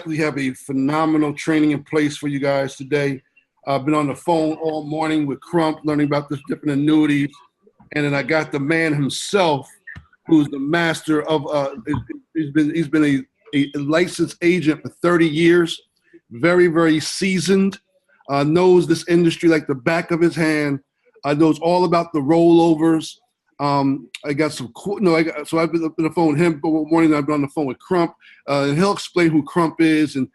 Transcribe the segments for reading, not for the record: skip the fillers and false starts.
We have a phenomenal training in place for you guys today. I've been on the phone all morning with Crump, learning about the different annuities. And then I got the man himself, who's the master of, he's been a licensed agent for 30 years, very, very seasoned, knows this industry like the back of his hand, knows all about the rollovers. I got some cool, so I've been on the phone with him, but one morning I've been on the phone with Crump, and he'll explain who Crump is. And,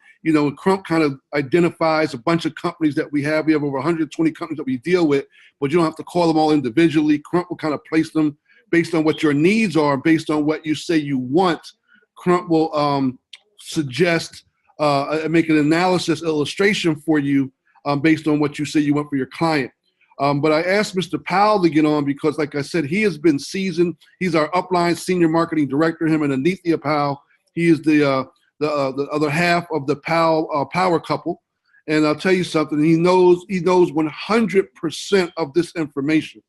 Crump kind of identifies a bunch of companies that we have. We have over 120 companies that we deal with, but you don't have to call them all individually. Crump will kind of place them based on what your needs are, based on what you say you want. Crump will suggest, make an analysis illustration for you based on what you say you want for your client. But I asked Mr. Powell to get on because, like I said, he has been seasoned. He's our upline senior marketing director. Him and Anithya Powell. He is the other half of the Powell power couple. And I'll tell you something. He knows 100% of this information.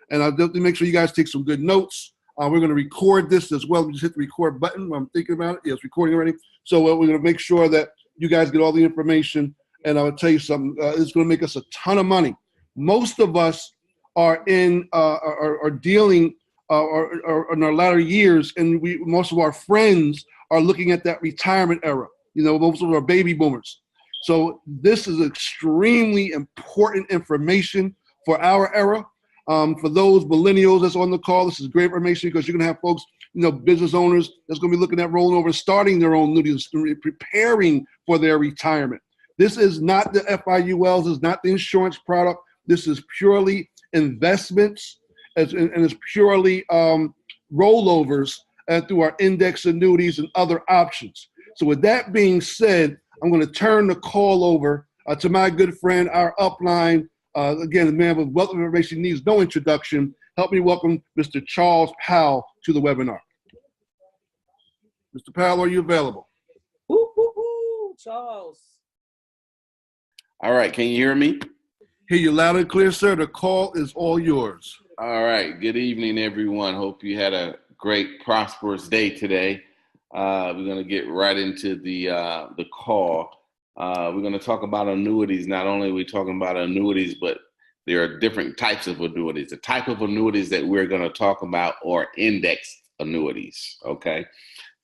And I'll definitely make sure you guys take some good notes. We're going to record this as well. We just hit the record button. I'm thinking about it. Yeah, it's recording already. So we're going to make sure that you guys get all the information. And I will tell you something. It's going to make us a ton of money. Most of us are dealing or in our latter years, and most of our friends are looking at that retirement era. Most of our baby boomers. So this is extremely important information for our era. For those millennials that's on the call, this is great information because you're going to have folks, business owners that's going to be looking at rolling over, starting their own annuities, preparing for their retirement. This is not the FIULs, this is not the insurance product. This is purely investments and it's purely rollovers through our index annuities and other options. So with that being said, I'm going to turn the call over to my good friend, our upline. Again, the man with wealth of information needs no introduction. Help me welcome Mr. Charles Powell to the webinar. Mr. Powell, are you available? Woo, woo, woo, Charles. All right, can you hear me? Hear you loud and clear, sir. The call is all yours. All right, good evening, everyone. Hope you had a great, prosperous day today. We're going to get right into the call. We're going to talk about annuities. Not only are we talking about annuities, but there are different types of annuities. The type of annuities that we're going to talk about are index annuities, okay?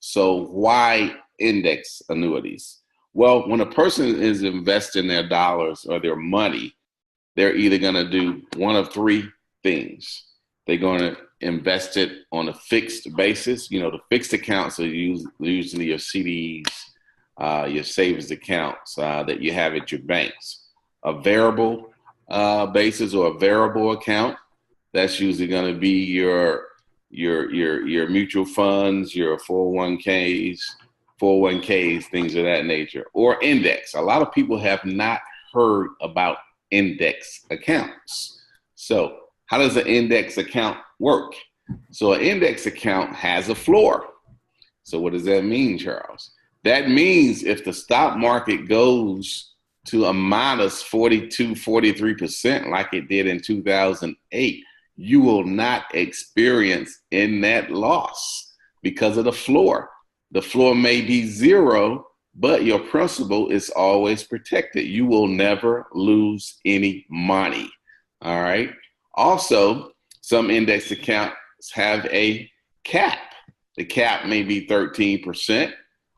So why index annuities? Well, when a person is investing their dollars or their money, they're either going to do one of three things. They're going to invest it on a fixed basis. The fixed accounts are usually your CDs, your savings accounts that you have at your banks. A variable basis or a variable account, that's usually going to be your mutual funds, your 401ks, things of that nature, or index. A lot of people have not heard about index accounts. So how does an index account work? So an index account has a floor. So what does that mean, Charles? That means if the stock market goes to a minus 42, 43% like it did in 2008, you will not experience a net loss because of the floor. The floor may be zero, but your principal is always protected. You will never lose any money, all right? Also, some index accounts have a cap. The cap may be 13%,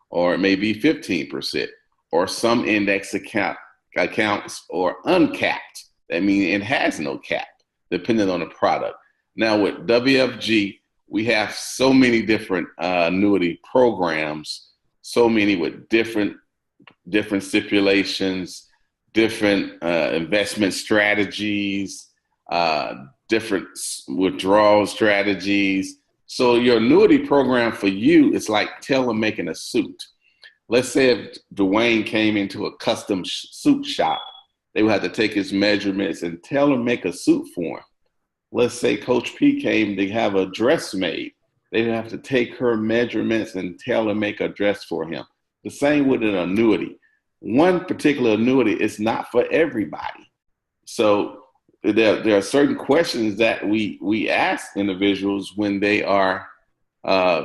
or it may be 15%, or some index accounts are uncapped. That means it has no cap, depending on the product. Now with WFG, we have so many different annuity programs, so many with different stipulations, different investment strategies, different withdrawal strategies. So your annuity program for you is like tailor making a suit. Let's say if Dwayne came into a custom suit shop, they would have to take his measurements and tailor make a suit for him. Let's say Coach P came to have a dress made. They'd have to take her measurements and tailor make a dress for him. The same with an annuity. One particular annuity is not for everybody. So there are certain questions that we ask individuals when they are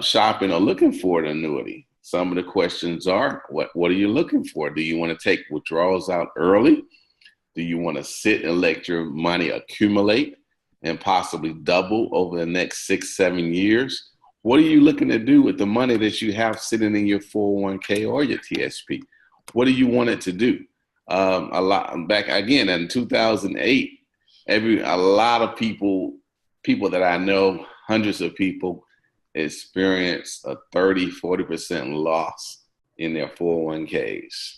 shopping or looking for an annuity. Some of the questions are, what are you looking for? Do you want to take withdrawals out early? Do you want to sit and let your money accumulate and possibly double over the next 6-7 years? What are you looking to do with the money that you have sitting in your 401k or your TSP? What do you want it to do? A lot back again in 2008, a lot of people that I know, hundreds of people, experienced a 30-40% loss in their 401ks.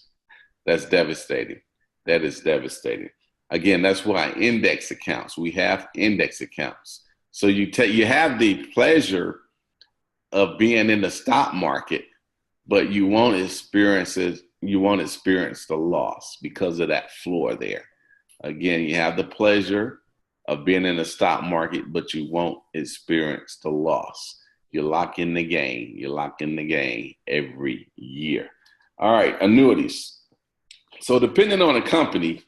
That's devastating. That is devastating. Again, that's why index accounts. We have index accounts. So you have the pleasure of being in the stock market, but you won't experience the loss because of that floor there. Again, you have the pleasure of being in the stock market, but you won't experience the loss. You lock in the gain. You lock in the gain every year. All right, annuities. So depending on the company,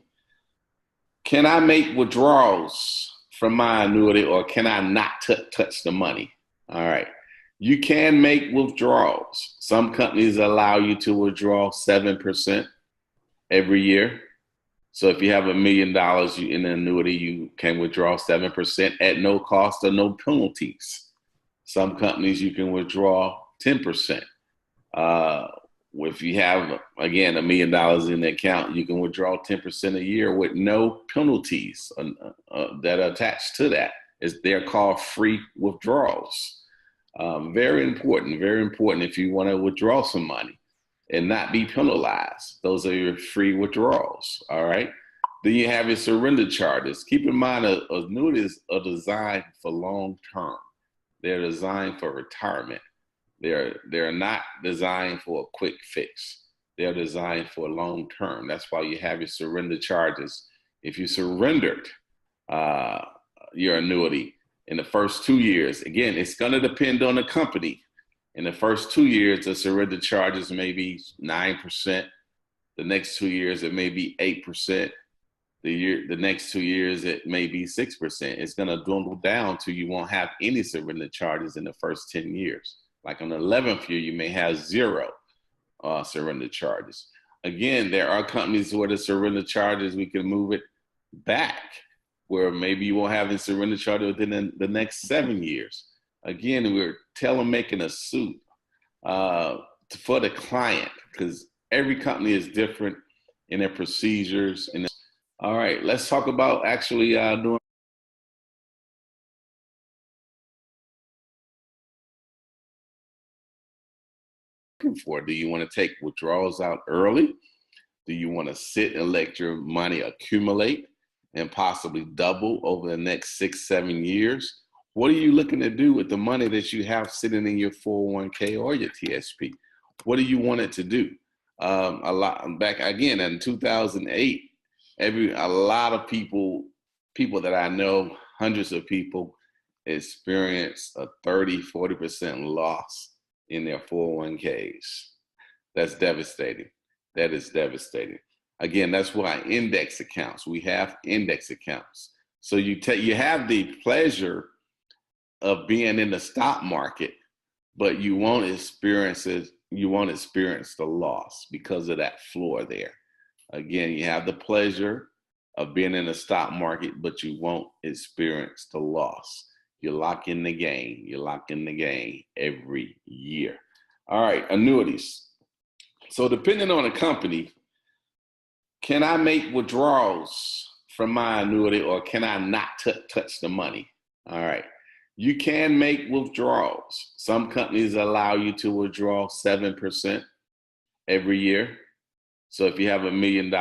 can I make withdrawals from my annuity or can I not touch the money? All right. You can make withdrawals. Some companies allow you to withdraw 7% every year. So if you have $1 million in an annuity, you can withdraw 7% at no cost or no penalties. Some companies you can withdraw 10%. If you have, again, $1 million in the account, you can withdraw 10% a year with no penalties that are attached to that. They're called free withdrawals. Very important if you want to withdraw some money and not be penalized. Those are your free withdrawals, all right? Then you have your surrender charges. Keep in mind, annuities are designed for long term. They're designed for retirement. They're not designed for a quick fix. They're designed for long term. That's why you have your surrender charges. If you surrendered your annuity in the first 2 years, again, it's going to depend on the company. In the first 2 years, the surrender charges may be 9%. The next 2 years, it may be 8%. The next 2 years, it may be 6%. It's going to dwindle down to you won't have any surrender charges in the first 10 years. Like on the 11th year, you may have 0 surrender charges. Again, there are companies where the surrender charges, we can move it back, where maybe you won't have a surrender charge within the next 7 years. Again, we're making a suit for the client because every company is different in their procedures. All right, let's talk about actually doing. For? Do you want to take withdrawals out early? Do you want to sit and let your money accumulate and possibly double over the next 6-7 years? What are you looking to do with the money that you have sitting in your 401k or your TSP? What do you want it to do? A lot back again in 2008, a lot of people that I know, hundreds of people, experienced a 30-40% loss in their 401ks. That's devastating. That is devastating. Again, that's why index accounts. We have index accounts. So you have the pleasure of being in the stock market, but you won't experience it. You won't experience the loss because of that floor there. Again, you have the pleasure of being in the stock market, but you won't experience the loss. You lock in the gain. You lock in the gain every year. All right, annuities. So depending on the company, can I make withdrawals from my annuity or can I not touch the money? All right. You can make withdrawals. Some companies allow you to withdraw 7% every year. So if you have $1 million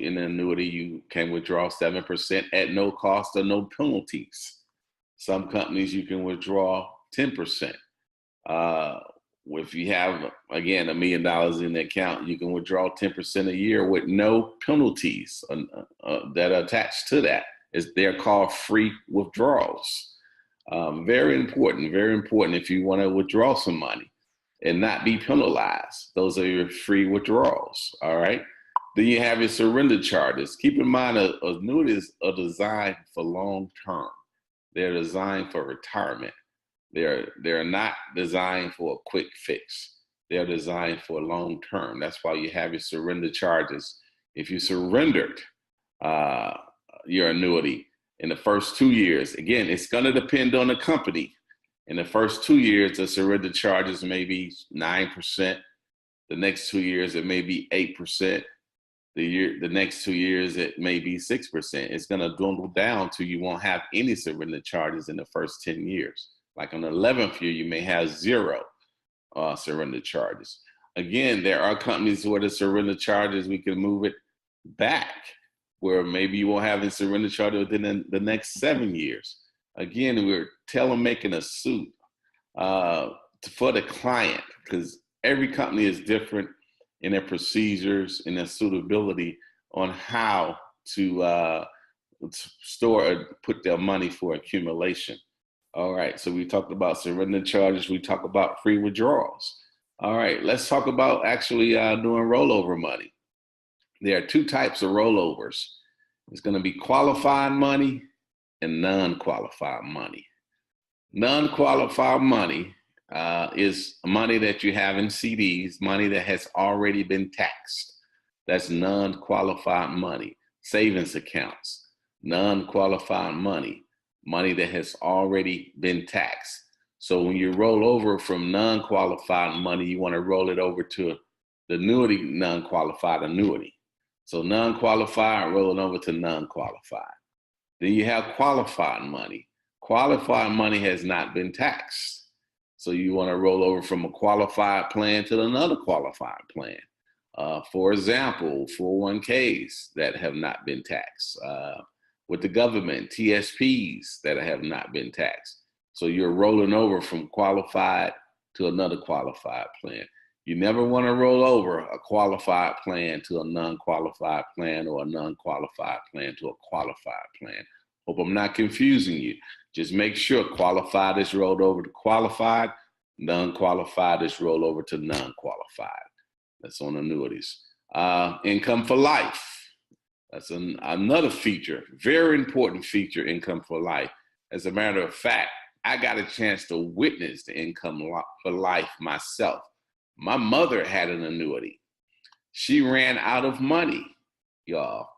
in an annuity, you can withdraw 7% at no cost or no penalties. Some companies you can withdraw 10%. If you have, again, $1 million in the account, you can withdraw 10% a year with no penalties that are attached to that. They're called free withdrawals. Very important if you want to withdraw some money and not be penalized. Those are your free withdrawals, all right? Then you have your surrender charges. Keep in mind, annuities are designed for long term. They're designed for retirement. They're not designed for a quick fix. they're designed for long term. That's why you have your surrender charges. If you surrendered your annuity in the first 2 years, again, it's going to depend on the company. In the first 2 years, the surrender charges may be 9%. The next 2 years, it may be 8%. The next 2 years, it may be 6%. It's going to dwindle down till you won't have any surrender charges in the first 10 years. Like on the 11th year, you may have zero surrender charges. Again, there are companies where the surrender charges, we can move it back, where maybe you won't have any surrender charges within the next 7 years. Again, we're tailor-making a suit for the client, because every company is different in their procedures and their suitability on how to store or put their money for accumulation. All right, so we talked about surrender charges. We talked about free withdrawals. All right, let's talk about actually doing rollover money. There are two types of rollovers. It's going to be qualified money and non-qualified money. Non-qualified money is money that you have in CDs, money that has already been taxed. That's non-qualified money. Savings accounts, non-qualified money, money that has already been taxed. So when you roll over from non-qualified money, you want to roll it over to the annuity, non-qualified annuity. So non-qualified, rolling over to non-qualified. Then you have qualified money. Qualified money has not been taxed. So you want to roll over from a qualified plan to another qualified plan. For example, 401ks that have not been taxed. With the government, TSPs that have not been taxed. So you're rolling over from qualified to another qualified plan. You never want to roll over a qualified plan to a non-qualified plan, or a non-qualified plan to a qualified plan. Hope I'm not confusing you. Just make sure qualified is rolled over to qualified, non-qualified is rolled over to non-qualified. That's on annuities. Income for life. That's another feature, very important feature, income for life. As a matter of fact, I got a chance to witness the income for life myself. My mother had an annuity. She ran out of money, y'all.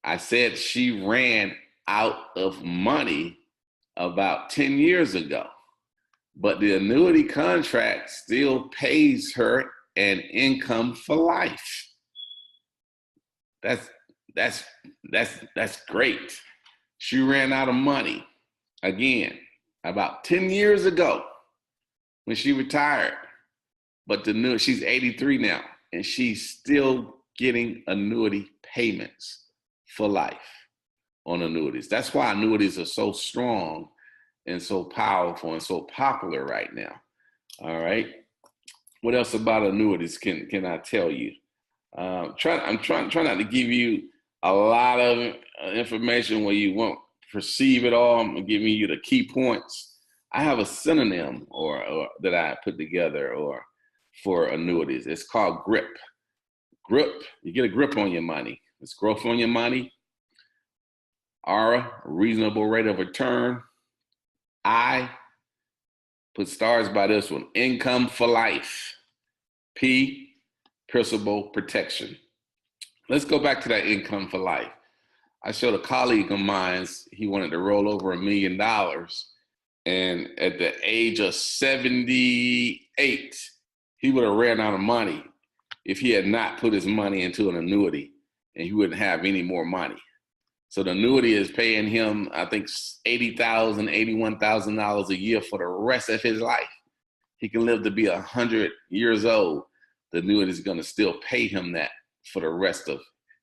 I said she ran out of money about 10 years ago, but the annuity contract still pays her an income for life. That's great. She ran out of money again about 10 years ago when she retired. But she's 83 now, and she's still getting annuity payments for life on annuities. That's why annuities are so strong and so powerful and so popular right now. All right. What else about annuities can I tell you? I'm trying not to give you a lot of information where you won't perceive it all. I'm giving you the key points. I have a synonym or that I put together for annuities. It's called GRIP. GRIP, you get a grip on your money. It's growth on your money. R, reasonable rate of return. I, put stars by this one, income for life. P, principal protection. Let's go back to that income for life. I showed a colleague of mine, he wanted to roll over $1 million. And at the age of 78, he would have ran out of money if he had not put his money into an annuity, and he wouldn't have any more money. So the annuity is paying him, I think, $80,000, $81,000 a year for the rest of his life. He can live to be 100 years old. The annuity is going to still pay him that for the rest of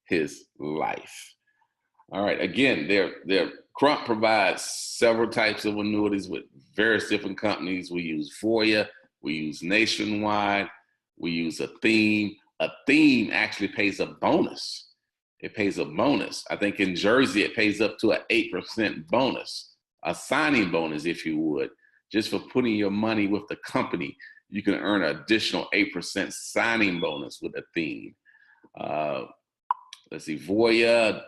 his life. All right, again, Crump provides several types of annuities with various different companies. We use Voya, we use Nationwide, we use Athene. Athene actually pays a bonus. It pays a bonus. I think in Jersey, it pays up to an 8% bonus, a signing bonus, if you would. Just for putting your money with the company, you can earn an additional 8% signing bonus with Athene. Let's see, Voya,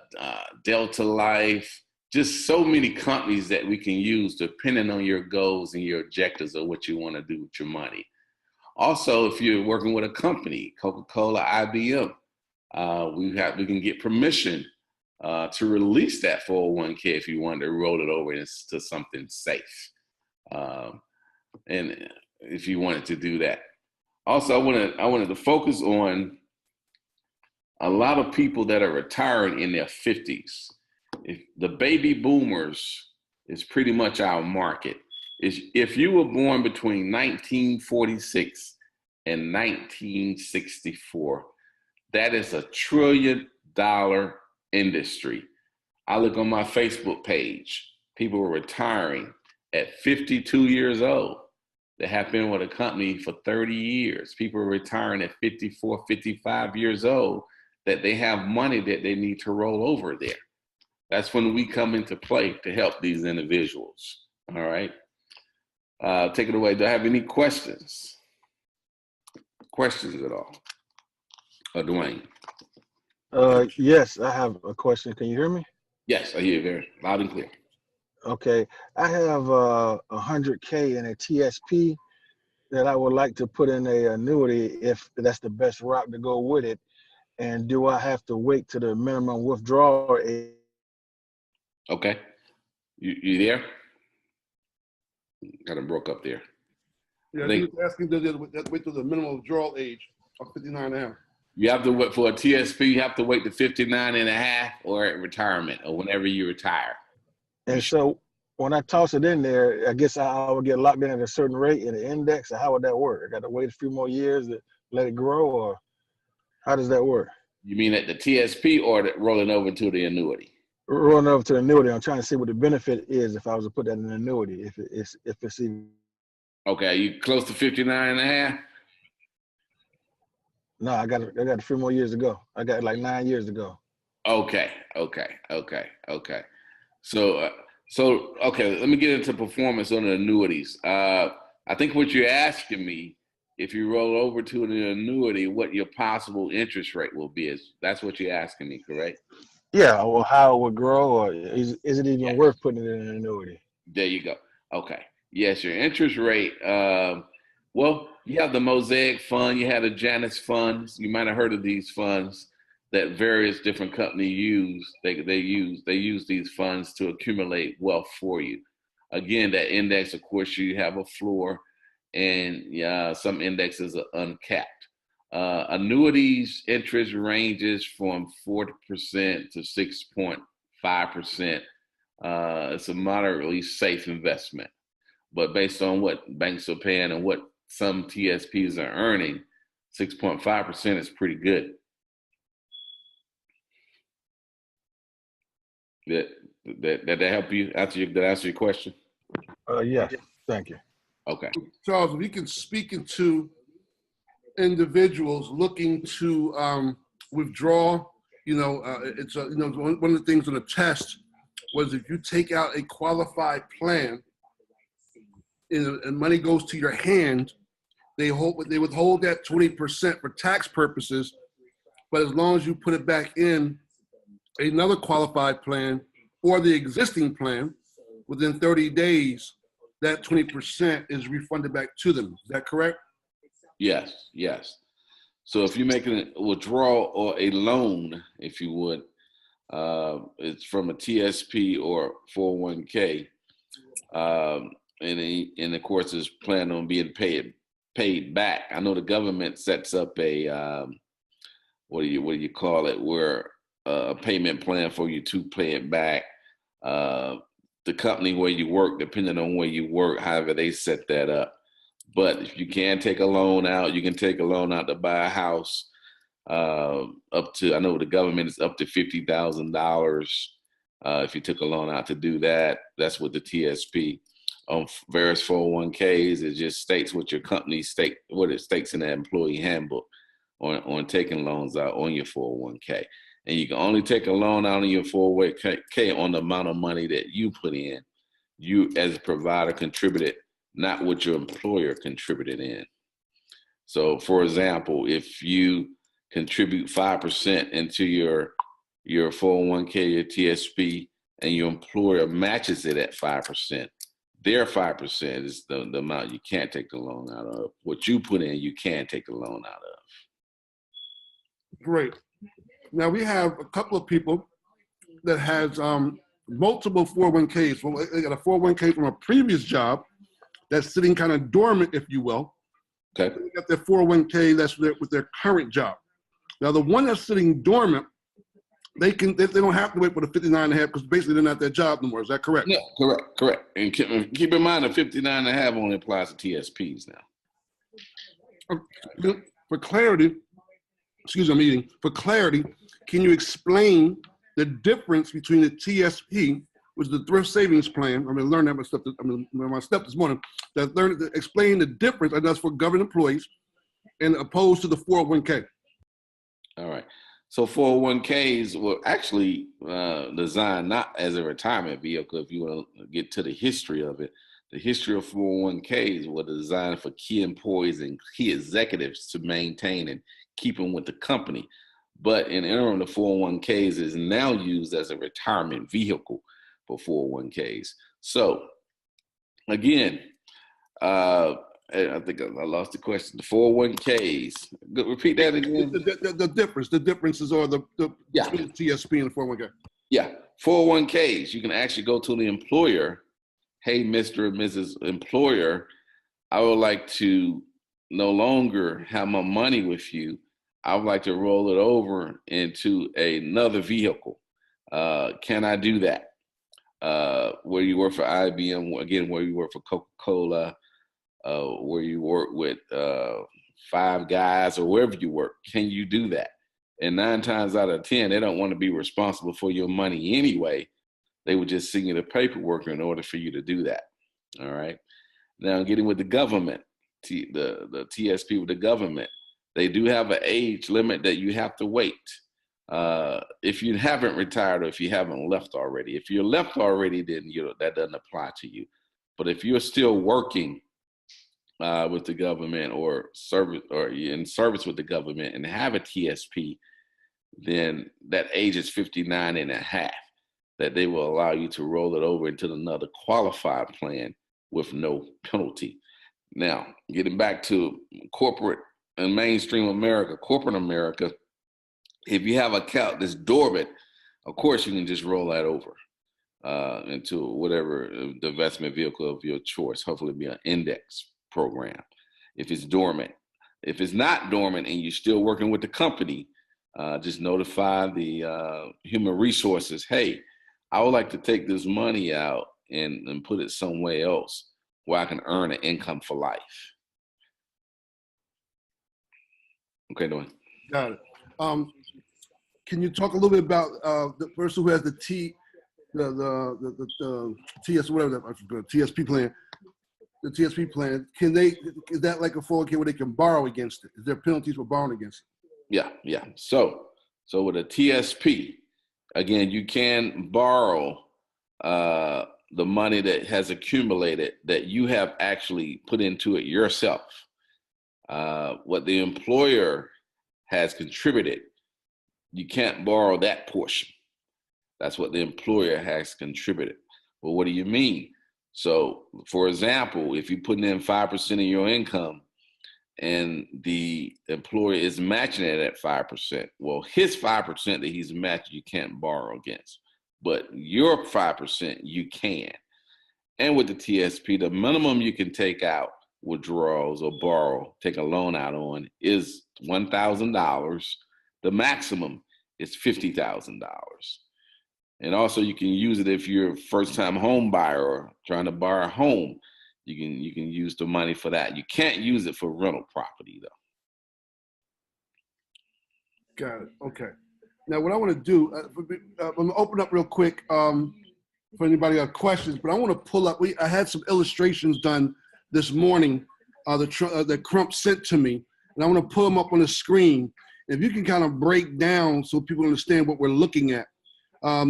Delta Life, just so many companies that we can use depending on your goals and your objectives of what you want to do with your money. Also, if you're working with a company, Coca-Cola, IBM, we can get permission to release that 401k if you want to roll it over into something safe, and if you wanted to do that. Also, I wanted to focus on a lot of people that are retiring in their 50s. If the baby boomers is pretty much our market. If you were born between 1946 and 1964, that is $1 trillion industry. I look on my Facebook page, people are retiring at 52 years old. They have been with a company for 30 years. People are retiring at 54, 55 years old, that they have money that they need to roll over there. That's when we come into play to help these individuals. All right. Take it away. Do I have any questions? Questions at all? Dwayne? Yes, I have a question. Can you hear me? Yes, I hear you very loud and clear. Okay. I have 100K in a TSP that I would like to put in a annuity if that's the best route to go with it. And do I have to wait to the minimum withdrawal age? Okay. You there? Kind of broke up there. Yeah, he was asking, does it wait till the minimum withdrawal age of 59 and a half? You have to wait for a TSP, you have to wait to 59 and a half or at retirement or whenever you retire. And so when I toss it in there, I guess I would get locked in at a certain rate in the index. Or how would that work? I got to wait a few more years to let it grow, or how does that work? You mean at the TSP or rolling over to the annuity? Rolling over to the annuity. I'm trying to see what the benefit is if I was to put that in an annuity, if it's even. Okay, you close to 59 and a half? No, I got a few more years to go. I got like 9 years to go. Okay. So okay, let me get into performance on the annuities. I think what you're asking me, if you roll over to an annuity, what your possible interest rate will be. That's what you're asking me, correct? Yeah, or how it would grow, or is it even worth putting it in an annuity? There you go. Okay. Yes, your interest rate. Well, you have the Mosaic Fund, you have the Janus funds. You might have heard of these funds that various different companies use. They use these funds to accumulate wealth for you. Again, that index, of course, you have a floor, and some indexes are uncapped. Annuities interest ranges from 4% to 6.5%. It's a moderately safe investment, but based on what banks are paying and what some TSPs are earning, 6.5% is pretty good. Did that help you? Did that answer your question? Yes, thank you. Okay. Charles, if you can speak into individuals looking to withdraw, it's one of the things on the test was if you take out a qualified plan and money goes to your hand, they withhold that 20% for tax purposes, but as long as you put it back in another qualified plan or the existing plan, within 30 days, that 20% is refunded back to them. Is that correct? Yes. So if you're making a withdrawal or a loan, if you would, it's from a TSP or 401k, and of course is planning on being paid back. I know the government sets up a what do you call it, where a payment plan for you to pay it back. The company where you work, depending on where you work, however they set that up. But if you can take a loan out, you can take a loan out to buy a house. Up to, I know the government is up to $50,000. If you took a loan out to do that, that's with the TSP. On various 401ks, it just states what your company what it states in the employee handbook on taking loans out on your 401k. And you can only take a loan out on your 401k on the amount of money that you put in. You as a provider contributed, not what your employer contributed in. So for example, if you contribute 5% into your 401k, your TSP, and your employer matches it at 5%, their 5% is the amount you can't take the loan out of. What you put in, you can take the loan out of. Great. Now we have a couple of people that has multiple 401ks. Well, they got a 401k from a previous job that's sitting kind of dormant, if you will. Okay. They got their 401k that's with their current job. Now the one that's sitting dormant, they don't have to wait for the 59.5 because basically they're not their job no more. Is that correct? Yeah, correct. And keep in mind the 59.5 only applies to TSPs now. For clarity, for clarity, can you explain the difference between the TSP, which is the thrift savings plan? I'm going to learn that my step this morning. Explain the difference, and that's for government employees, and opposed to the 401k. All right. So 401ks were actually designed not as a retirement vehicle. If you want to get to the history of it, the history of 401ks were designed for key employees and key executives to maintain and keep them with the company. But in interim, the 401ks is now used as a retirement vehicle for 401ks. So again, I think I lost the question. The 401ks. Repeat that again. The difference. The differences are between the TSP and the 401k. Yeah, 401ks. You can actually go to the employer. Hey, Mr. and Mrs. Employer, I would like to no longer have my money with you. I would like to roll it over into another vehicle. Can I do that? Where you work for IBM, again, where you work for Coca-Cola, where you work with Five Guys or wherever you work, can you do that? And 9 times out of 10, they don't want to be responsible for your money anyway. They would just send you the paperwork in order for you to do that. All right. Now, getting with the government, the TSP with the government, they do have an age limit that you have to wait. If you haven't retired or if you haven't left already. If you're left already, then that doesn't apply to you. But if you're still working with the government or service or in service with the government and have a TSP, then that age is 59.5, that they will allow you to roll it over into another qualified plan with no penalty. Now, getting back to corporate and mainstream America, corporate America, if you have an account that's dormant, of course you can just roll that over into whatever the investment vehicle of your choice. Hopefully it'll be an index program if it's dormant. If it's not dormant and you're still working with the company, just notify the human resources, hey, I would like to take this money out and put it somewhere else where I can earn an income for life. Okay, Dwayne. Got it. Can you talk a little bit about the person who has the TS, whatever that, I forgot, TSP plan? The TSP plan, is that like a 401k where they can borrow against it? Is there penalties for borrowing against it? Yeah. So with a TSP, again, you can borrow the money that has accumulated that you have actually put into it yourself. What the employer has contributed, you can't borrow that portion. That's what the employer has contributed. Well, what do you mean? So, for example, if you're putting in 5% of your income and the employer is matching it at 5%, well, his 5% that he's matching, you can't borrow against. But your 5%, you can. And with the TSP, the minimum you can take out withdrawals or borrow, take a loan out on is $1,000. The maximum is $50,000. And also you can use it if you're a first-time home buyer or trying to buy a home. You can use the money for that. You can't use it for rental property though. Got it. Okay. Now what I want to do, I'm going to open up real quick for anybody got questions, but I want to pull up. I had some illustrations done this morning that Crump sent to me, and I want to pull them up on the screen. If you can kind of break down so people understand what we're looking at.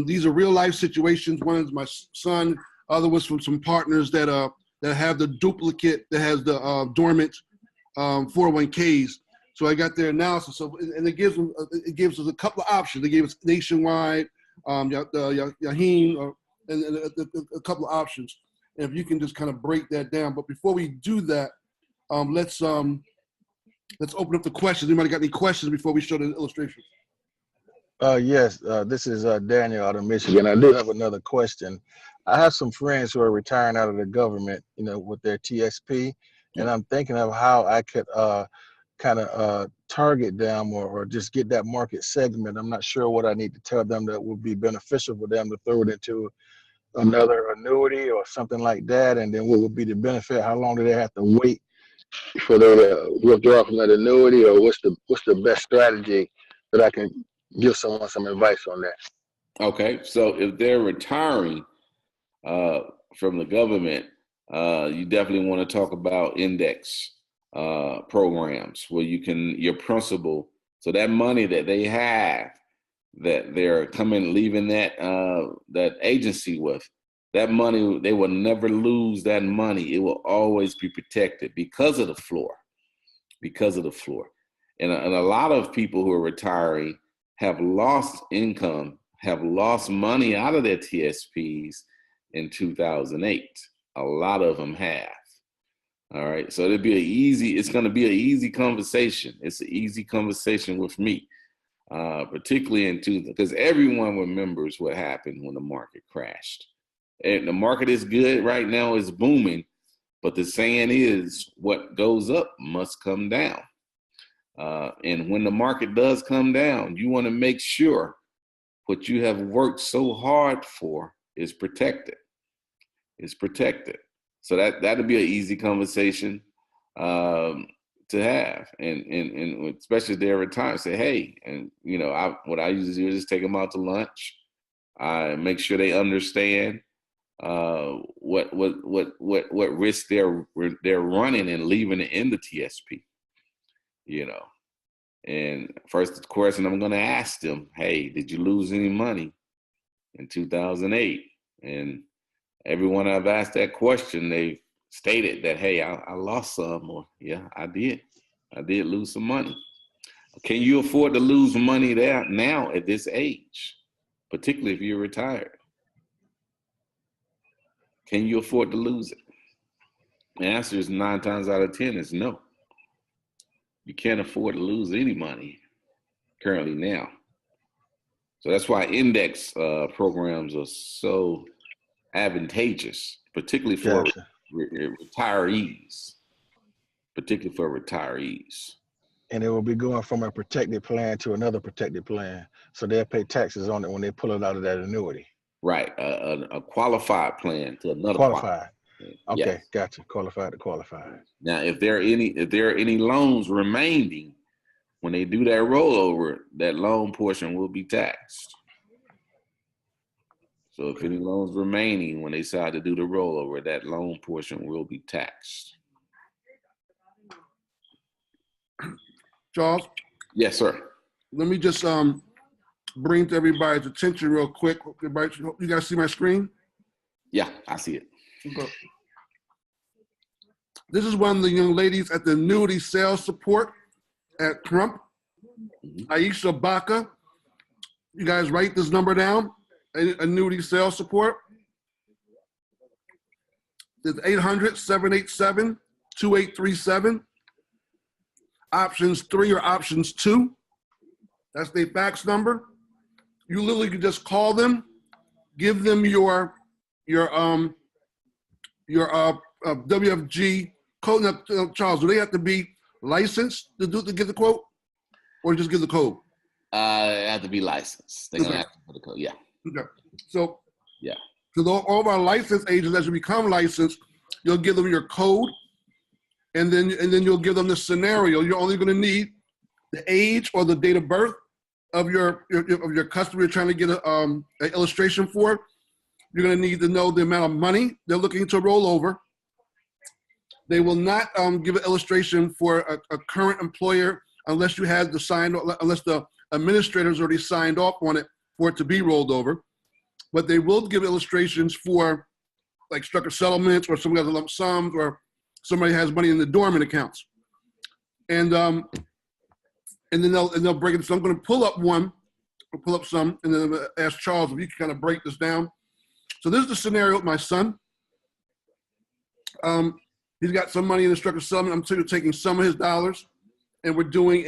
These are real life situations. One is my son, other was from some partners that have the duplicate that has the dormant 401ks. So I got their analysis. So, and it gives us a couple of options. They gave us nationwide, Yaheen, and a couple of options. And if you can just kind of break that down. But before we do that, let's open up the questions. Anybody got any questions before we show the illustration? Yes, this is Daniel out of Michigan. I do have another question. I have some friends who are retiring out of the government, with their TSP, and I'm thinking of how I could kind of target them or just get that market segment. I'm not sure what I need to tell them that would be beneficial for them to throw it into another annuity or something like that, and then what would be the benefit? How long do they have to wait for they to withdraw from that annuity, or what's the best strategy that I can give someone some advice on that? Okay, so if they're retiring from the government, you definitely want to talk about index programs where you can, your principal, so that money that they have that they're leaving that agency with, that money, they will never lose that money. It will always be protected because of the floor, And a lot of people who are retiring have lost income, have lost money out of their TSPs in 2008. A lot of them have. All right, so it's going to be an easy conversation. It's an easy conversation with me, particularly because everyone remembers what happened when the market crashed. And the market is good right now, it's booming, but the saying is, what goes up must come down. And when the market does come down, you want to make sure what you have worked so hard for is protected. So that'll be an easy conversation to have, and especially if they're retired. Say, hey, and what I usually do is just take them out to lunch. I make sure they understand what risk they're running and leaving it in the TSP. And first question I'm going to ask them, hey, did you lose any money in 2008? And everyone I've asked that question, they've stated that, hey, I lost some, or yeah, I did lose some money. Can you afford to lose money there now at this age, particularly if you're retired? Can you afford to lose it? The answer is 9 times out of 10 is no. You can't afford to lose any money currently now. So that's why index programs are so advantageous, particularly for retirees. And it will be going from a protected plan to another protected plan. So they'll pay taxes on it when they pull it out of that annuity. Right, a qualified plan to another qualified. Okay, yes. Gotcha. Qualified to qualified. Now, if there are any loans remaining when they do that rollover, that loan portion will be taxed. So if any loans remaining when they decide to do the rollover, that loan portion will be taxed. Charles? Yes, sir. Let me just bring to everybody's attention real quick. Everybody, you guys see my screen? Yeah, I see it. Okay. This is one of the young ladies at the annuity sales support at Crump, Aisha Baca. You guys write this number down, annuity sales support. It's 800-787-2837. Options 3 or options 2. That's their fax number. You literally can just call them, give them your WFG code. Now, Charles, do they have to be licensed to get the quote, or just give the code? They have to be licensed. They're gonna have to put the code. Yeah. Okay. So yeah. So all of our licensed agents, as you become licensed, you'll give them your code, and then you'll give them the scenario. You're only going to need the age or the date of birth of your customer you're trying to get an illustration for. You're going to need to know the amount of money they're looking to roll over. They will not give an illustration for a current employer unless you had unless the administrator's already signed off on it for it to be rolled over. But they will give illustrations for like structured settlements, or somebody has a lump sums, or somebody has money in the dormant accounts. And then they'll break it. So I'm going to pull up some, and then ask Charles if you can kind of break this down. So this is the scenario with my son. He's got some money in the structured settlement. I'm taking some of his dollars, and we're doing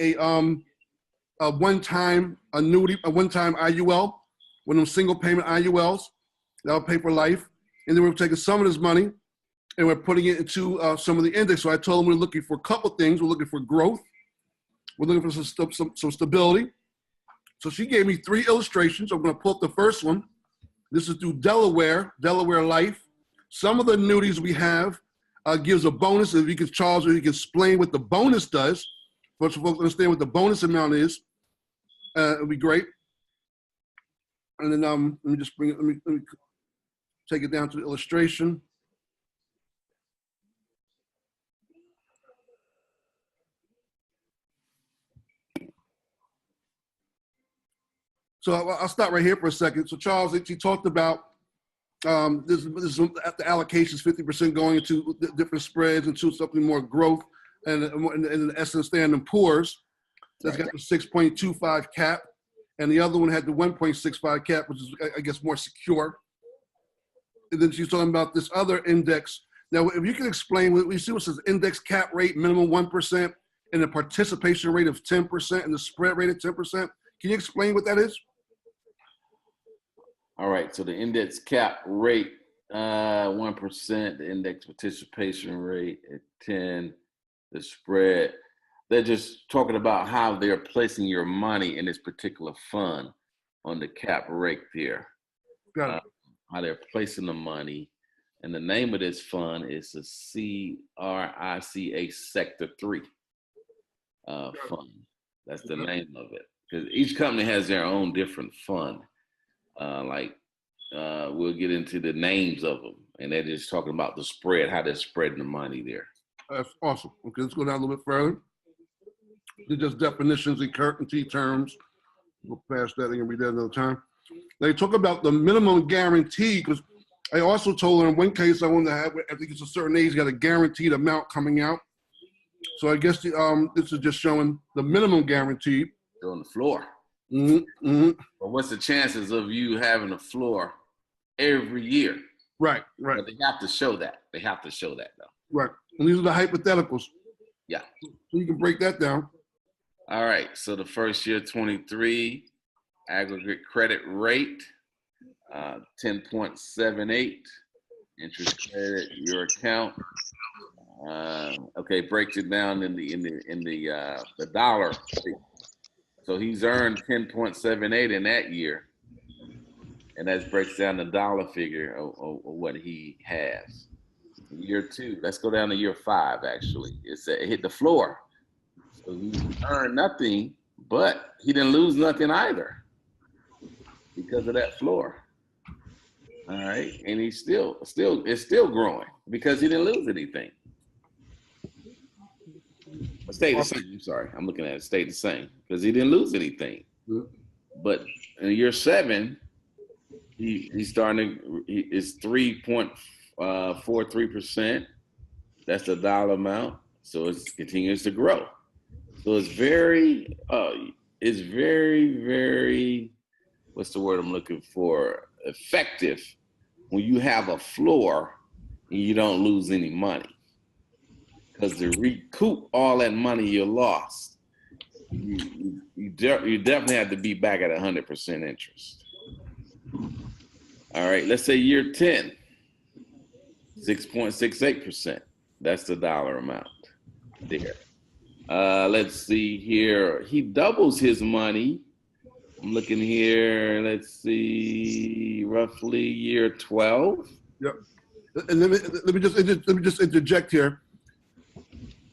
a one-time annuity, a one-time IUL, one of those single payment IULs that'll pay for life. And then we're taking some of this money and we're putting it into some of the index. So I told him we're looking for a couple things. We're looking for growth. We're looking for some stability. So she gave me 3 illustrations. I'm going to pull up the first one. This is through Delaware Life. Some of the annuities we have gives a bonus. If you could, Charles, or you can explain what the bonus does, for folks understand what the bonus amount is, it would be great. And then let me just bring it. Let me take it down to the illustration. So I'll stop right here for a second. So Charles, he talked about this at the allocations, 50% going into different spreads, into something more growth, and in essence, Standard & Poor's. That's got the 6.25 cap, and the other one had the 1.65 cap, which is, I guess, more secure. And then she's talking about this other index. Now, if you can explain, we see what says index cap rate minimum 1%, and the participation rate of 10%, and the spread rate of 10%. Can you explain what that is? All right, so the index cap rate, 1%, the index participation rate at 10, the spread. They're just talking about how they're placing your money in this particular fund on the cap rate there. Got it. How they're placing the money. And the name of this fund is the CRICA Sector 3 fund. That's the name of it. Because each company has their own different fund. We'll get into the names of them, and they're just talking about the spread, how they're spreading the money there. That's awesome. Okay, let's go down a little bit further. They're just definitions and currency terms. We'll pass that and read that another time. They talk about the minimum guarantee, because I also told her in one case I wanted to have, I think it's a certain age, got a guaranteed amount coming out. So I guess this is just showing the minimum guarantee. On the floor. But what's the chances of you having a floor every year? Right. But they have to show that. They have to show that, though. Right. And these are the hypotheticals. Yeah. So you can break that down. All right. So the first year, 23, aggregate credit rate, 10.78. Interest credit, your account. Okay, breaks it down in the dollar. So he's earned 10.78 in that year, and that breaks down the dollar figure of what he has. Year 2, let's go down to year 5. Actually, it hit the floor, so he earned nothing, but he didn't lose nothing either because of that floor. All right, and he's it's still growing because he didn't lose anything. It stayed the same. I'm sorry, I'm looking at it. Stayed the same because he didn't lose anything. But in year 7, he's starting to. It's 3.43%. That's the dollar amount. So it continues to grow. So it's very, very. What's the word I'm looking for? Effective when you have a floor and you don't lose any money. Because to recoup all that money you lost, you definitely have to be back at 100% interest. All right, let's say year 10, 6.68%. That's the dollar amount there. Let's see here. He doubles his money. I'm looking here. Let's see, roughly year 12. Yep. And let me just interject here.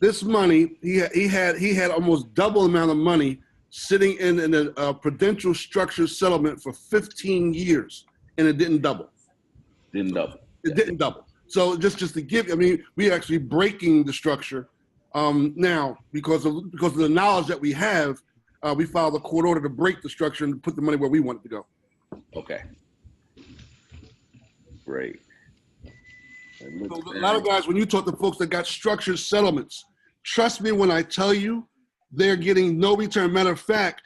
This money, he had almost double the amount of money sitting in a prudential structured settlement for 15 years, and it didn't double. Didn't double. It didn't double. So just to give, I mean, we're actually breaking the structure now because of the knowledge that we have. We filed a court order to break the structure and put the money where we want it to go. Okay. Great. So a lot of guys, when you talk to folks that got structured settlements, trust me when I tell you, they're getting no return. Matter of fact,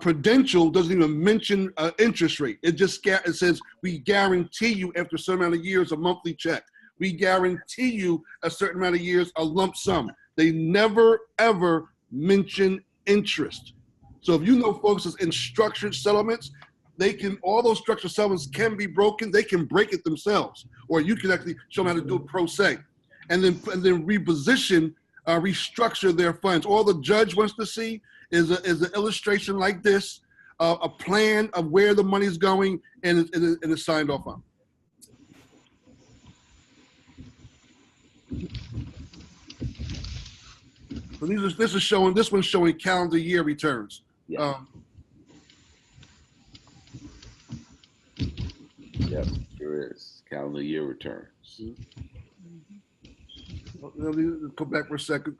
Prudential doesn't even mention interest rate. It just it says we guarantee you after a certain amount of years a monthly check. we guarantee you a certain amount of years, a lump sum. They never, ever mention interest. So if you know folks is in structured settlements, all those structured settlements can be broken. They can break it themselves, or you can actually show them how to do it pro se, and then reposition, restructure their funds. All the judge wants to see is an illustration like this, a plan of where the money's going, and it's signed off on. So this one's showing calendar year returns. Yeah. Yep, sure is. Calendar year returns. Let me go back for a second.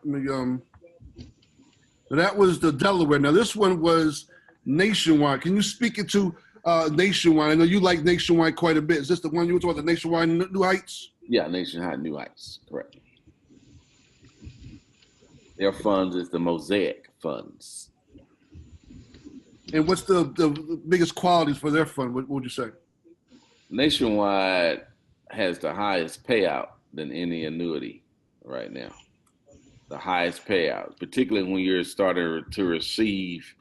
That was the Delaware. Now this one was Nationwide. Can you speak it to Nationwide? I know you like Nationwide quite a bit. Is this the one you were talking about, the Nationwide New Heights? Yeah, Nationwide New Heights, correct. Their funds is the Mosaic funds. And what's the biggest qualities for their fund? What would you say? Nationwide has the highest payout than any annuity right now. The highest payout, particularly when you're starting to receive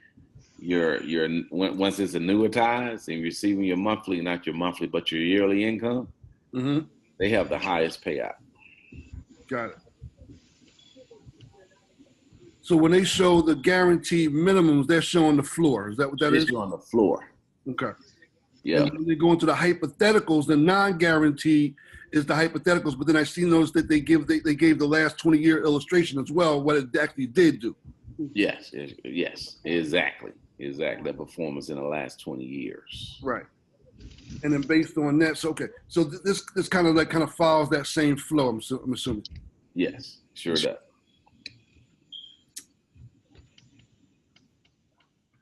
once it's annuitized and receiving your monthly, not your monthly, but your yearly income. Mm-hmm. They have the highest payout. Got it. So when they show the guaranteed minimums, they're showing the floor. Is that what that is? It's on the floor. Okay. Yeah. And when they go into the hypotheticals, the non-guaranteed is the hypotheticals, but then I noticed that they gave the last 20-year illustration as well, what it actually did do. Yes, exactly. The performance in the last 20 years. Right. And then based on that, so this kind of follows that same flow, I'm assuming. Yes, sure does.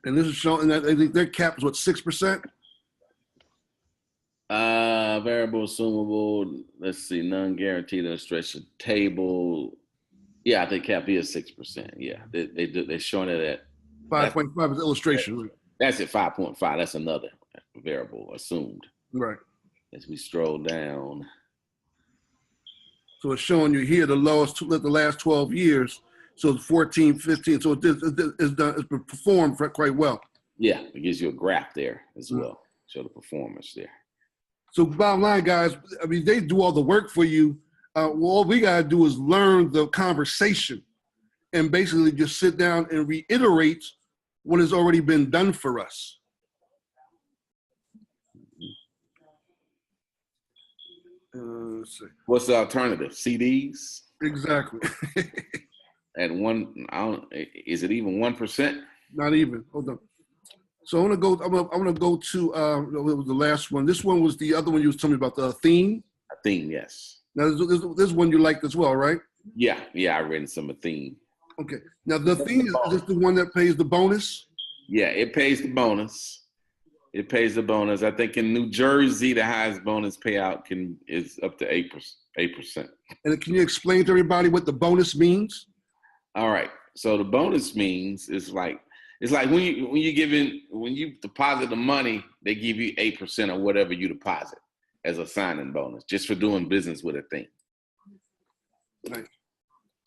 And this is showing that I think their cap is what, 6%? Variable, assumable, let's see, non-guaranteed illustration table. Yeah, I think cap is 6%. Yeah, they're showing it at 5.5 is illustration. Right? That's at 5.5. That's another variable assumed. Right. As we stroll down. So it's showing you here the lowest, the last 12 years. So it's 14, 15. So it's performed quite well. Yeah, it gives you a graph there as well. Show the performance there. So bottom line, guys, I mean, they do all the work for you. All we got to do is learn the conversation and basically just sit down and reiterate what has already been done for us. Let's see. What's the alternative? CDs? Exactly. At is it even 1%? Not even. Hold on. So I'm gonna go to what was the last one. This one was the other one you was telling me about, the Athene. Athene, yes. Now this one you liked as well, right? Yeah, I read some Athene. Okay. Now the Athene is this the one that pays the bonus? Yeah, it pays the bonus. It pays the bonus. I think in New Jersey, the highest bonus payout is up to 8%. And can you explain to everybody what the bonus means? All right. So the bonus means it's like when you deposit the money, they give you 8% of whatever you deposit as a signing bonus, just for doing business with Athene. Right.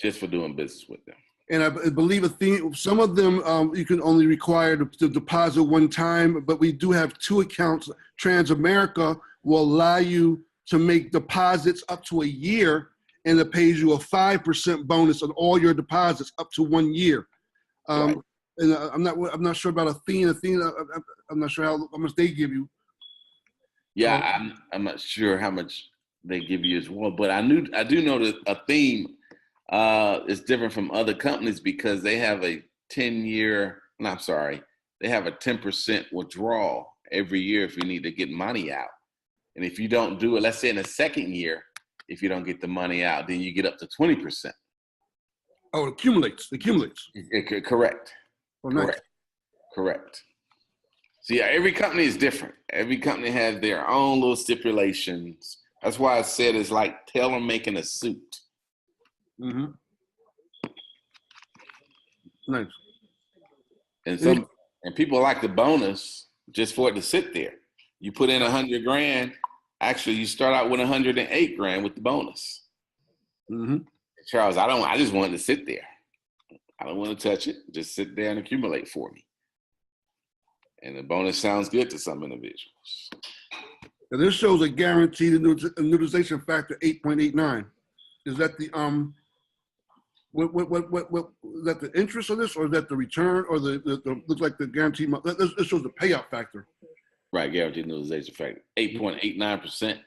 Just for doing business with them. And I believe Athene, some of them you can only require to deposit one time, but we do have two accounts. Transamerica will allow you to make deposits up to a year, and it pays you a 5% bonus on all your deposits up to 1 year. Right. And I'm not sure about Athene. I'm not sure how much they give you. Yeah, I'm not sure how much they give you as well, but I do know that Athene is different from other companies because they have a 10% withdrawal every year if you need to get money out. And if you don't do it, let's say in the second year, if you don't get the money out, then you get up to 20%. Oh, it accumulates. Correct. Oh, nice. Correct. So yeah, every company is different. Every company has their own little stipulations. That's why I said it's like tailor making a suit. Mm-hmm. Nice. And people like the bonus just for it to sit there. You put in $100,000, Actually, you start out with 108 grand with the bonus. Mm-hmm. Charles, I just wanted to sit there. I don't want to touch it. Just sit there and accumulate for me. And the bonus sounds good to some individuals. Now this shows a guaranteed annuitization factor 8.89. Is that the what is that the interest on this, or is that the return, or the looks like the guaranteed? This shows the payout factor. Right, guaranteed annuitization factor 8.89%.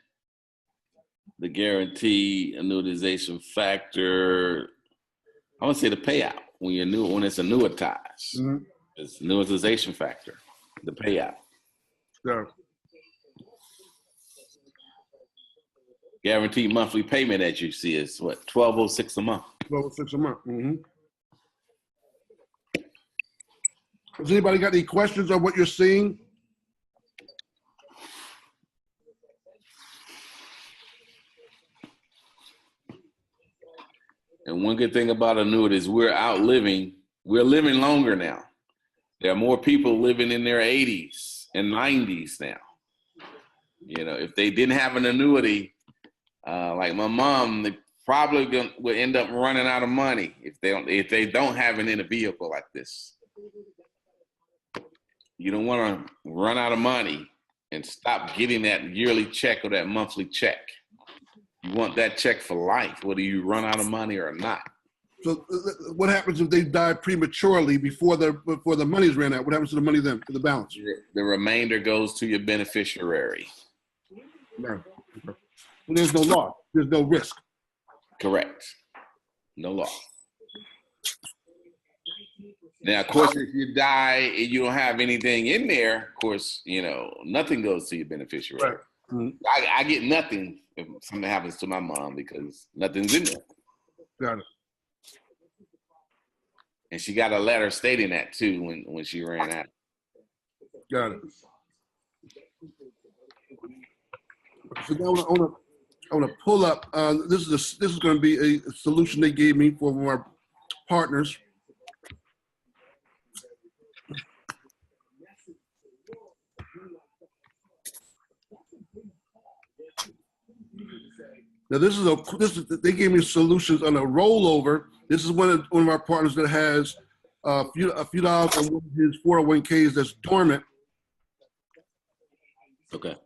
The guaranteed annuitization factor, I want to say the payout when it's annuitized. Mm-hmm. It's annuitization factor, the payout. Yeah. Guaranteed monthly payment that you see is what, $12.06 a month. $12.06 a month. Mm-hmm. Has anybody got any questions on what you're seeing? And one good thing about annuities, we're living longer now. There are more people living in their 80s and 90s now. You know, if they didn't have an annuity, like my mom, they probably would end up running out of money if they don't have it in a vehicle like this. You don't want to run out of money and stop getting that yearly check or that monthly check. You want that check for life, whether you run out of money or not. So what happens if they die prematurely before the money's ran out? What happens to the money then, to the balance? The remainder goes to your beneficiary. No. And there's no loss. There's no risk. Correct. No loss. Now, of course, if you die and you don't have anything in there, of course, you know, nothing goes to your beneficiary. Right. Mm-hmm. I get nothing if something happens to my mom because nothing's in there. Got it. And she got a letter stating that too when she ran out. Got it. So now I want to pull up. This is going to be a solution they gave me for one of our partners. Now they gave me solutions on a rollover. This is one of our partners that has a few dollars on one of his 401ks that's dormant. Okay.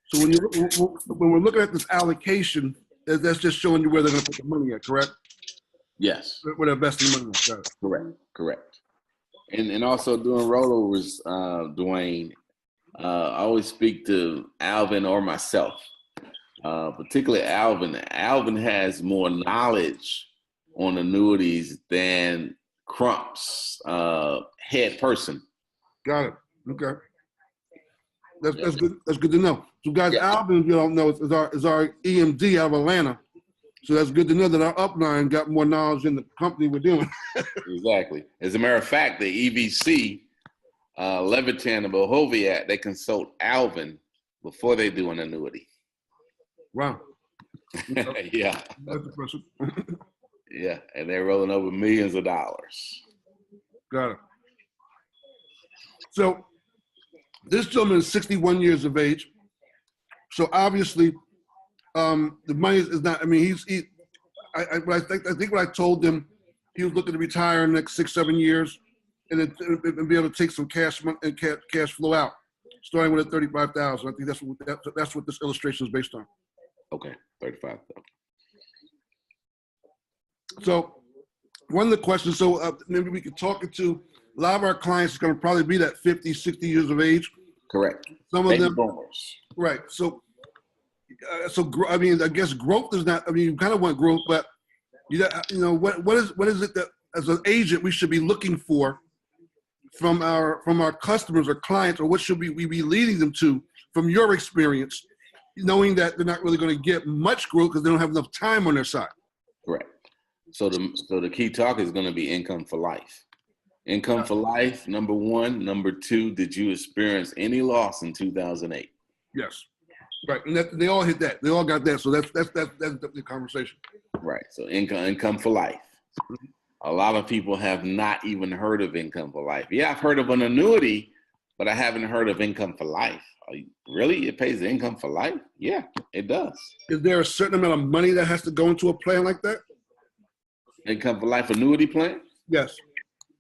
So when we're looking at this allocation, that's just showing you where they're going to put the money at, correct? Yes. Where they're investing money at. Correct. And also doing rollovers, Dwayne, I always speak to Alvin or myself, particularly Alvin. Alvin has more knowledge on annuities than Crump's head person. Got it. Okay. That's good. That's good to know. So, guys, yeah. Alvin, if you don't know, is our EMD out of Atlanta. So that's good to know that our upline got more knowledge in the company we're doing. Exactly. As a matter of fact, the EVC, Levitan and Bohoviat, they consult Alvin before they do an annuity. Wow. Yeah. That's impressive. Yeah, and they're rolling over millions of dollars. Got it. So this gentleman is 61 years of age. So obviously, the money is not. I mean, I think what I told him, he was looking to retire in the next 6-7 years, and be able to take some cash flow out, starting with a $35,000. I think that's what this illustration is based on. Okay, 35,000. So one of the questions, maybe we could talk to a lot of our clients is going to probably be that 50, 60 years of age. Correct. Some of them, boomers. Right. So I mean, I guess growth is not. I mean, you kind of want growth, but you what is it that as an agent we should be looking for from our customers or clients, or what should we be leading them to from your experience, knowing that they're not really going to get much growth because they don't have enough time on their side. Correct. So the key talk is going to be income for life. Income for life, number one. Number two, did you experience any loss in 2008? Yes. Right, and they all hit that. They all got that. So that's the conversation. Right. So income for life. A lot of people have not even heard of income for life. Yeah, I've heard of an annuity, but I haven't heard of income for life. Really? It pays the income for life? Yeah, it does. Is there a certain amount of money that has to go into a plan like that? Income for life annuity plan? Yes.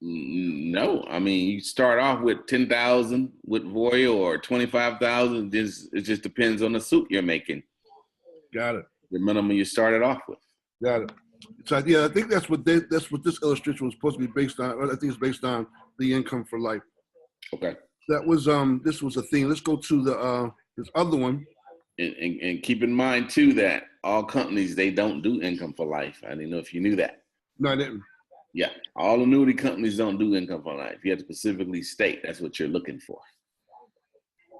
No, I mean, you start off with 10,000 with Voya or 25,000. It just depends on the suit you're making. Got it. The minimum you started off with. Got it. So yeah, I think that's what this illustration was supposed to be based on. I think it's based on the income for life. Okay. That was this was a theme. Let's go to the this other one. And keep in mind too that all companies, they don't do income for life. I didn't know if you knew that. No, I didn't. Yeah, all annuity companies don't do income for life. You have to specifically state that's what you're looking for.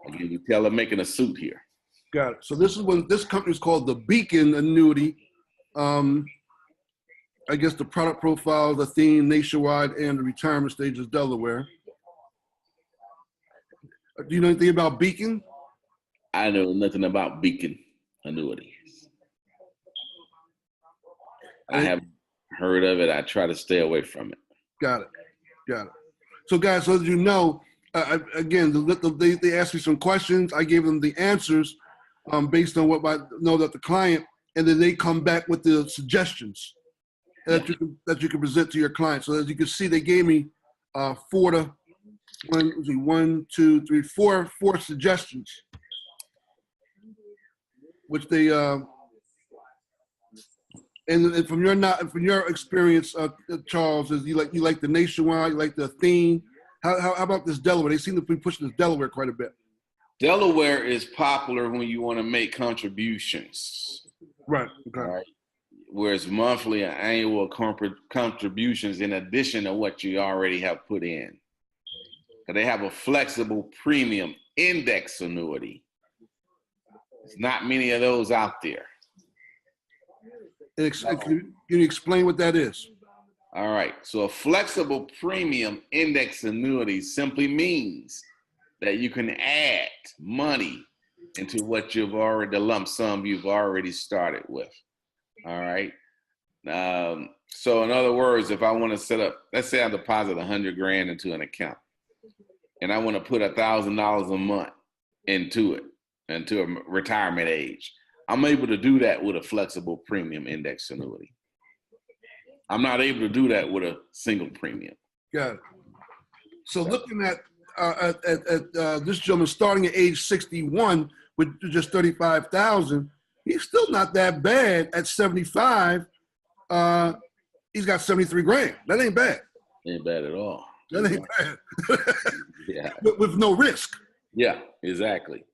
Again, you tell them making a suit here. Got it. So this is when this company is called the Beacon Annuity. I guess the product profile, the theme, nationwide, and the retirement stages, Delaware. Do you know anything about Beacon? I know nothing about Beacon Annuities. I haven't heard of it. I try to stay away from it. Got it. Got it. So guys, so as you know, again, they asked me some questions. I gave them the answers based on what I know that the client, and then they come back with the suggestions that you can present to your client. So as you can see, they gave me four suggestions, which they and from your experience, Charles, is you like the nationwide, you like the theme. How about this Delaware? They seem to be pushing this Delaware quite a bit. Delaware is popular when you want to make contributions. Right. Okay. Right. Whereas monthly or annual contributions in addition to what you already have put in. Because they have a flexible premium index annuity. There's not many of those out there. Can you explain what that is? All right. So a flexible premium index annuity simply means that you can add money into what you've already, the lump sum you've already started with. All right. So in other words, if I want to set up, let's say I deposit $100,000 into an account, and I want to put $1,000 a month into a retirement age, I'm able to do that with a flexible premium index annuity. I'm not able to do that with a single premium. Got it. So looking at this gentleman starting at age 61 with just 35,000, he's still not that bad. At 75, he's got 73 grand. That ain't bad. Ain't bad at all. That ain't bad. Yeah. with no risk. Yeah, exactly.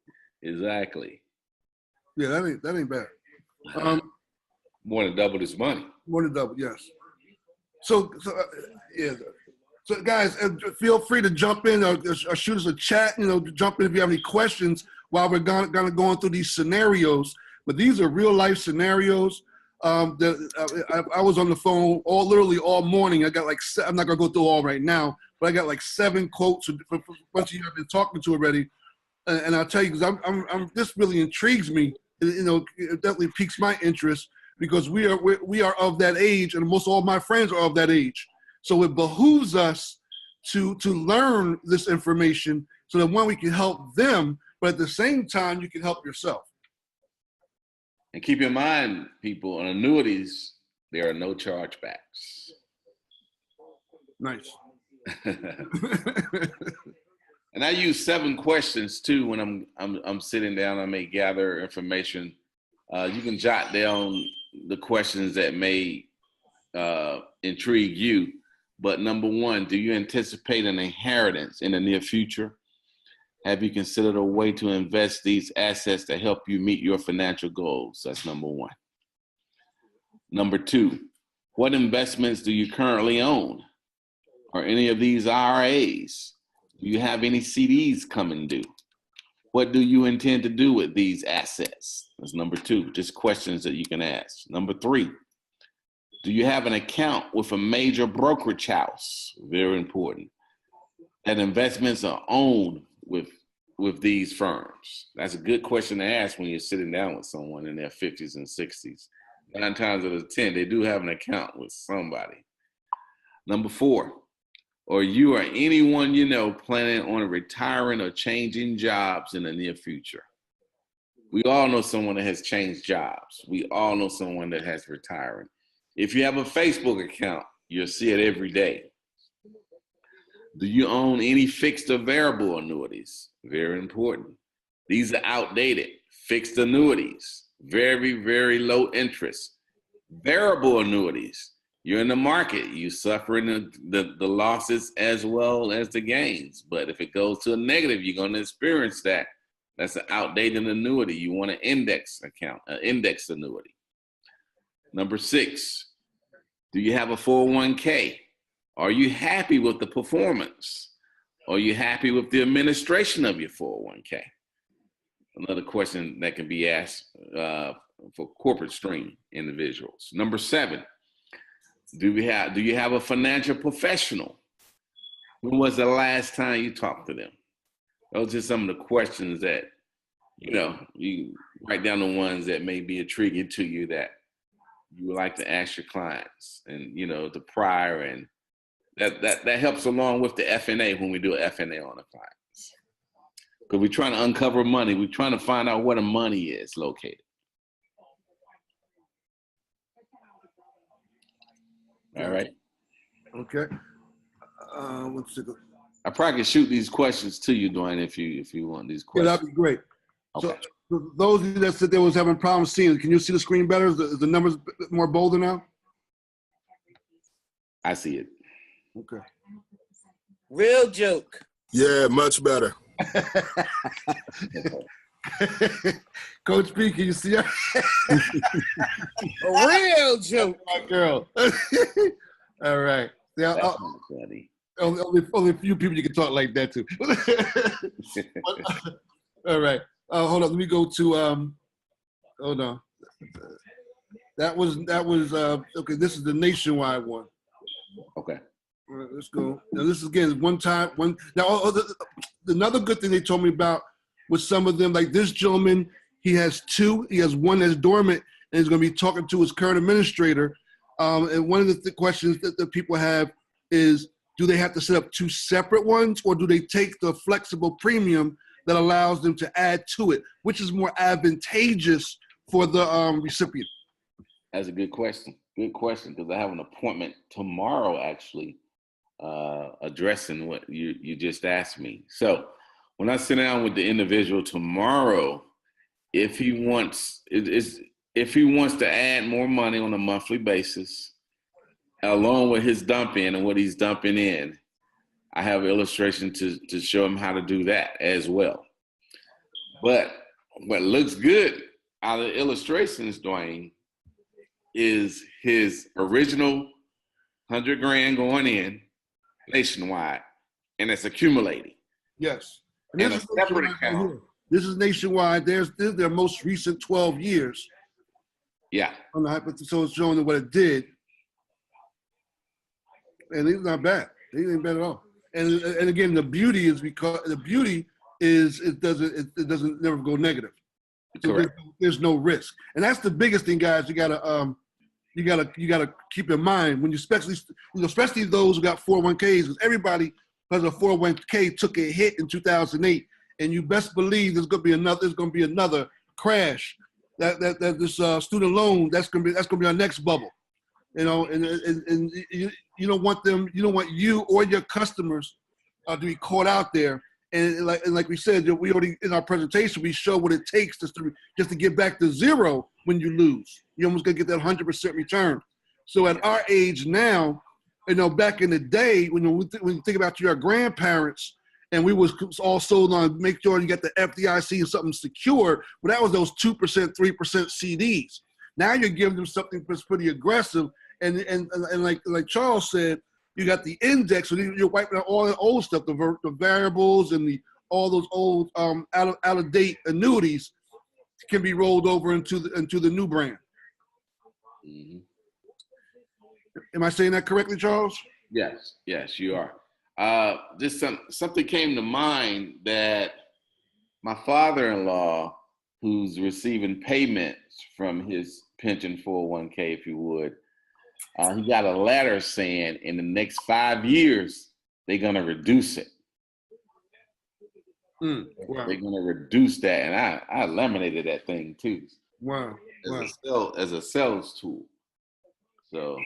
Exactly. Yeah, that ain't bad. More than double his money. More than double, yes. So yeah. So guys, feel free to jump in or shoot us a chat. Jump in if you have any questions while we're gonna go through these scenarios. But these are real life scenarios. I was on the phone literally all morning. I got I'm not gonna go through all right now, but I got 7 quotes for a bunch of you I've been talking to already. And I'll tell you, because this really intrigues me. It definitely piques my interest because we are of that age, and most all my friends are of that age. So it behooves us to learn this information so that we can help them, but at the same time you can help yourself. And keep in mind, people, on annuities, there are no chargebacks. Nice. And I use 7 questions too when I'm sitting down. I may gather information. You can jot down the questions that may intrigue you. But number 1, do you anticipate an inheritance in the near future? Have you considered a way to invest these assets to help you meet your financial goals? That's number 1. Number 2, what investments do you currently own? Are any of these IRAs? Do you have any CDs coming due? What do you intend to do with these assets? That's number 2, just questions that you can ask. Number 3, do you have an account with a major brokerage house? Very important. That investments are owned with these firms. That's a good question to ask when you're sitting down with someone in their 50s and 60s. 9 times out of 10, they do have an account with somebody. Number 4, or you or anyone you know planning on retiring or changing jobs in the near future. We all know someone that has changed jobs. We all know someone that has retiring. If you have a Facebook account, you'll see it every day. Do you own any fixed or variable annuities? Very important. These are outdated. Fixed annuities, very, very low interest. Variable annuities, you're in the market. You're suffering the losses as well as the gains. But if it goes to a negative, you're going to experience that. That's an outdated annuity. You want an index account, an index annuity. Number 6, do you have a 401k? Are you happy with the performance? Are you happy with the administration of your 401k? Another question that can be asked for corporate stream individuals. Number 7, do you have a financial professional? When was the last time you talked to them? Those are some of the questions that, you write down the ones that may be intriguing to you that you would like to ask your clients, and the prior, and that helps along with the FNA when we do an FNA on the clients. Because we're trying to uncover money. We're trying to find out where the money is located. All right. Okay. Let's see. I probably can shoot these questions to you, Dwayne, if you want these questions. Yeah, that'd be great. Okay. So those of you that said they was having problems seeing, can you see the screen better? Is the numbers more bolder now? I see it. Okay. Real joke. Yeah, much better. Coach P, can you see her? A real joke. My girl. All right. Yeah, That's not funny. only a few people you can talk like that to. All right. Hold on. Let me go to hold on. That was okay. This is the nationwide one. Okay. All right, let's go. Now this is again one. Now another good thing they told me about was some of them, like this gentleman, he has 2. He has one that's dormant, and he's going to be talking to his current administrator. And one of the questions that the people have is, do they have to set up 2 separate ones, or do they take the flexible premium that allows them to add to it? Which is more advantageous for the recipient? That's a good question. Good question, because I have an appointment tomorrow, actually, addressing what you just asked me. So when I sit down with the individual tomorrow, if he wants to add more money on a monthly basis, along with his dump in and what he's dumping in, I have an illustration to show him how to do that as well. But what looks good out of the illustrations, Dwayne, is his original 100 grand going in nationwide, and it's accumulating. Yes. And a separate account. This is nationwide. There's their most recent 12 years. Yeah. On the so it's showing them what it did. And it's not bad. It ain't bad at all. And again, the beauty is because it doesn't never go negative. So Correct. there's no risk. And that's the biggest thing, guys. You gotta keep in mind when you especially those who got 401ks, because everybody because a 401k took a hit in 2008, and you best believe there's gonna be another crash. That this student loan that's gonna be our next bubble. And you don't want you or your customers to be caught out there. And like we said, we already in our presentation we show what it takes just to get back to zero when you lose. You almost gotta get that 100% return. So at our age now, back in the day when you think about your grandparents, and we was all sold on make sure you get the FDIC and something secure. Well, that was those 2%, 3% CDs. Now you're giving them something that's pretty aggressive, and like Charles said, you got the index, so you're wiping out all the old stuff, the variables and all those old out of date annuities can be rolled over into the new brand. Mm-hmm. Am I saying that correctly, Charles? Yes, you are. Just something came to mind that my father-in-law, who's receiving payments from his pension 401k, if you would, he got a letter saying in the next 5 years, they're going to reduce it. Wow. They're going to reduce that. And I eliminated that thing too. Wow. As a sales tool. So.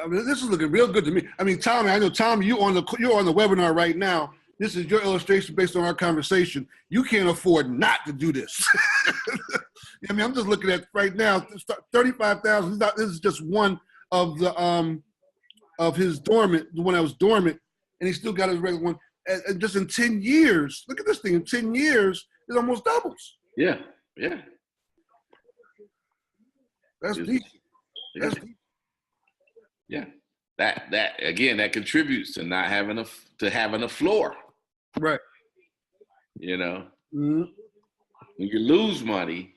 I mean, this is looking real good to me. I mean, Tommy, I know, Tommy, you're on the webinar right now. This is your illustration based on our conversation. You can't afford not to do this. I mean, I'm just looking at right now, 35,000. This is just one of the of his dormant, the one that was dormant, and he still got his regular one. And just in 10 years, look at this thing. In 10 years, it almost doubles. Yeah. That's deep. That's deep. Yeah, that again, that contributes to not having a floor. Right. You know, mm-hmm. When you lose money,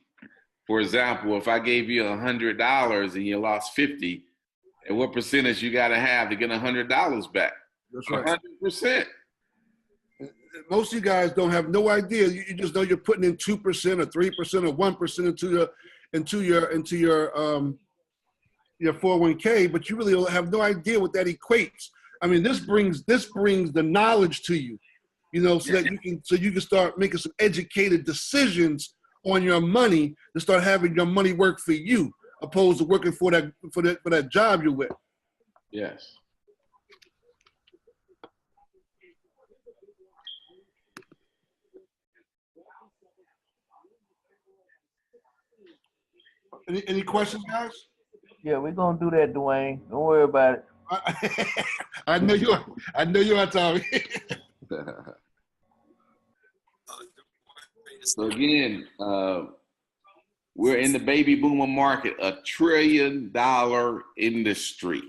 for example, if I gave you $100 and you lost 50, and what percentage you got to have to get $100 back? That's right. 100%. Most of you guys don't have no idea. You just know you're putting in 2% or 3% or 1% into your 401k, but you really have no idea what that equates. I mean, this brings the knowledge to you, you know, so that you can start making some educated decisions on your money to start having your money work for you, opposed to working for that job you're with. Yes. Any questions, guys? Yeah, we're gonna do that, Dwayne. Don't worry about it. I know you are, Tommy. So again, we're in the baby boomer market, $1 trillion industry.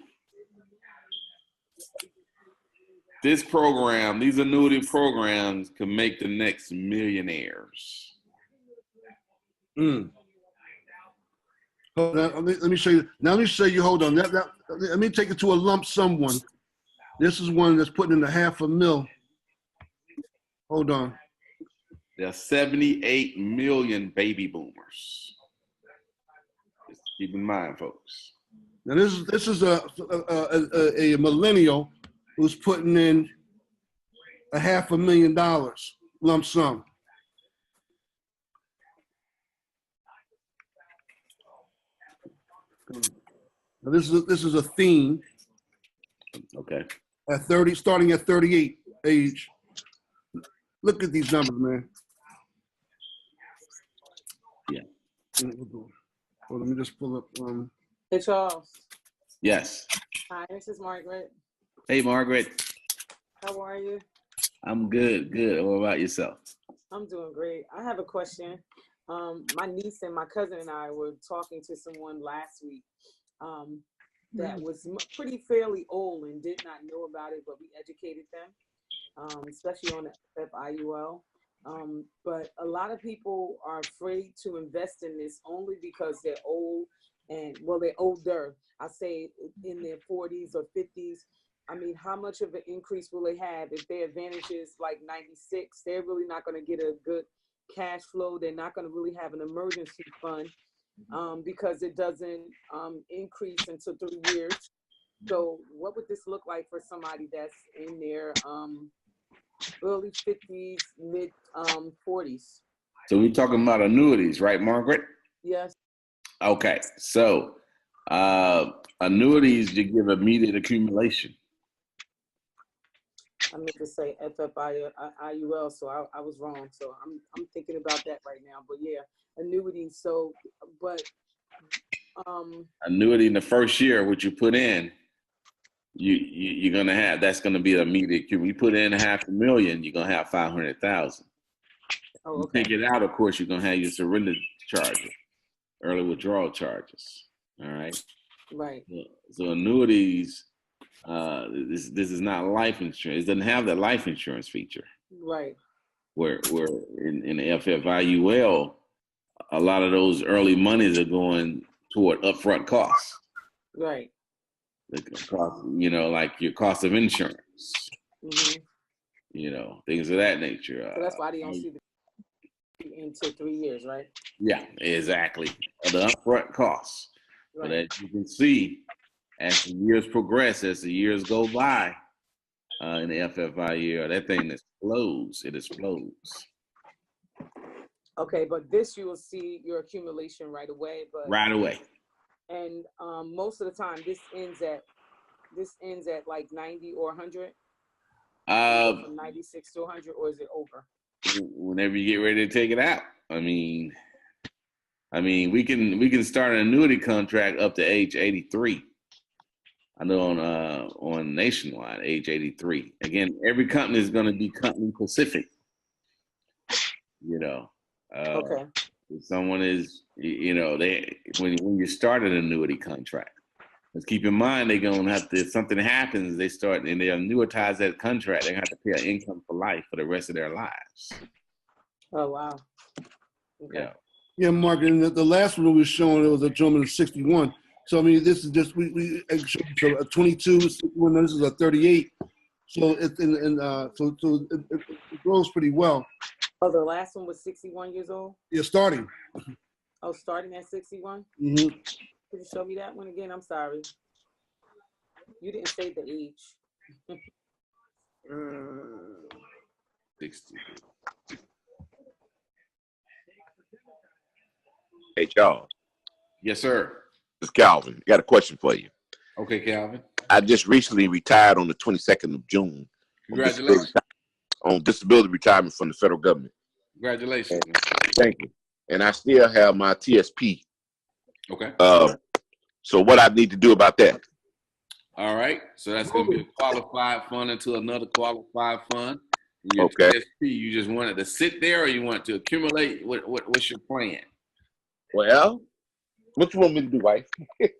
This program, these annuity programs, can make the next millionaires. Hold on, let me show you. Now let me show you. Hold on. Let me take it to a lump sum one. This is one that's putting in $500,000. Hold on. There are 78 million baby boomers. Just keep in mind, folks. Now this is a millennial who's putting in $500,000 lump sum. Now this is a theme. Okay. At 30, starting at 38 age. Look at these numbers, man. Yeah. Well, let me just pull up. Hey, Charles. Yes. Hi, this is Margaret. Hey, Margaret. How are you? I'm good. Good. What about yourself? I'm doing great. I have a question. My niece and my cousin and I were talking to someone last week that was pretty fairly old and did not know about it, but we educated them, especially on the FIUL. But a lot of people are afraid to invest in this only because they're old and, well, they're older. I say in their 40s or 50s. I mean, how much of an increase will they have if their advantage is like 96? They're really not going to get a good cash flow. They're not going to really have an emergency fund because it doesn't increase until 3 years. So what would this look like for somebody that's in their early 50s, mid 40s? So we're talking about annuities, right, Margaret? Yes. Okay. So annuities, you give immediate accumulation. I meant to say FFIUL, so I was wrong. So I'm thinking about that right now. But yeah, annuities. So, but annuity in the first year, what you put in, you're gonna have. That's gonna be immediate. You put in $500,000, you're gonna have 500,000. Oh, okay. You take it out, of course, you're gonna have your surrender charges, early withdrawal charges. All right. Right. So annuities. This is not life insurance. It doesn't have that life insurance feature. Right. Where in the FFIUL, a lot of those early monies are going toward upfront costs. Right. The cost, like your cost of insurance. Mm-hmm. Things of that nature. So that's why they don't see the into 3 years, right? Yeah, exactly. The upfront costs. Right. But as you can see, as the years progress, as the years go by in the FFI year, that thing explodes. It explodes. Okay, but this you will see your accumulation right away. But Right away. and most of the time, this ends at like 90 or 100. From 96 to 100, or is it over? Whenever you get ready to take it out. I mean, we can start an annuity contract up to age 83. I know on Nationwide, age 83. Again, every company is going to be company specific. You know. Okay. If someone is, you know, when you start an annuity contract, let's keep in mind they're gonna have to, if something happens, they start and they annuitize that contract, they're gonna have to pay an income for life for the rest of their lives. Oh wow. Okay. Yeah. Yeah, Mark, and the last one we was showing, it was a gentleman of 61. So I mean, this is just we so a 22, 61. This is a 38. So it's it grows pretty well. Oh, the last one was 61 years old? You're starting. Oh, starting at 61? Mm-hmm. Could you show me that one again? I'm sorry. You didn't say the age. 60. Hey, Charles. Yes, sir. This is Calvin. Got a question for you. Okay, Calvin. I just recently retired on the 22nd of June. Congratulations. On disability retirement from the federal government. Congratulations. Thank you. And I still have my TSP. Okay. So what I need to do about that? All right. So that's going to be a qualified fund into another qualified fund. Your Okay. TSP, you just want it to sit there, or you want to accumulate? What's your plan? Well, what you want me to do, wife? You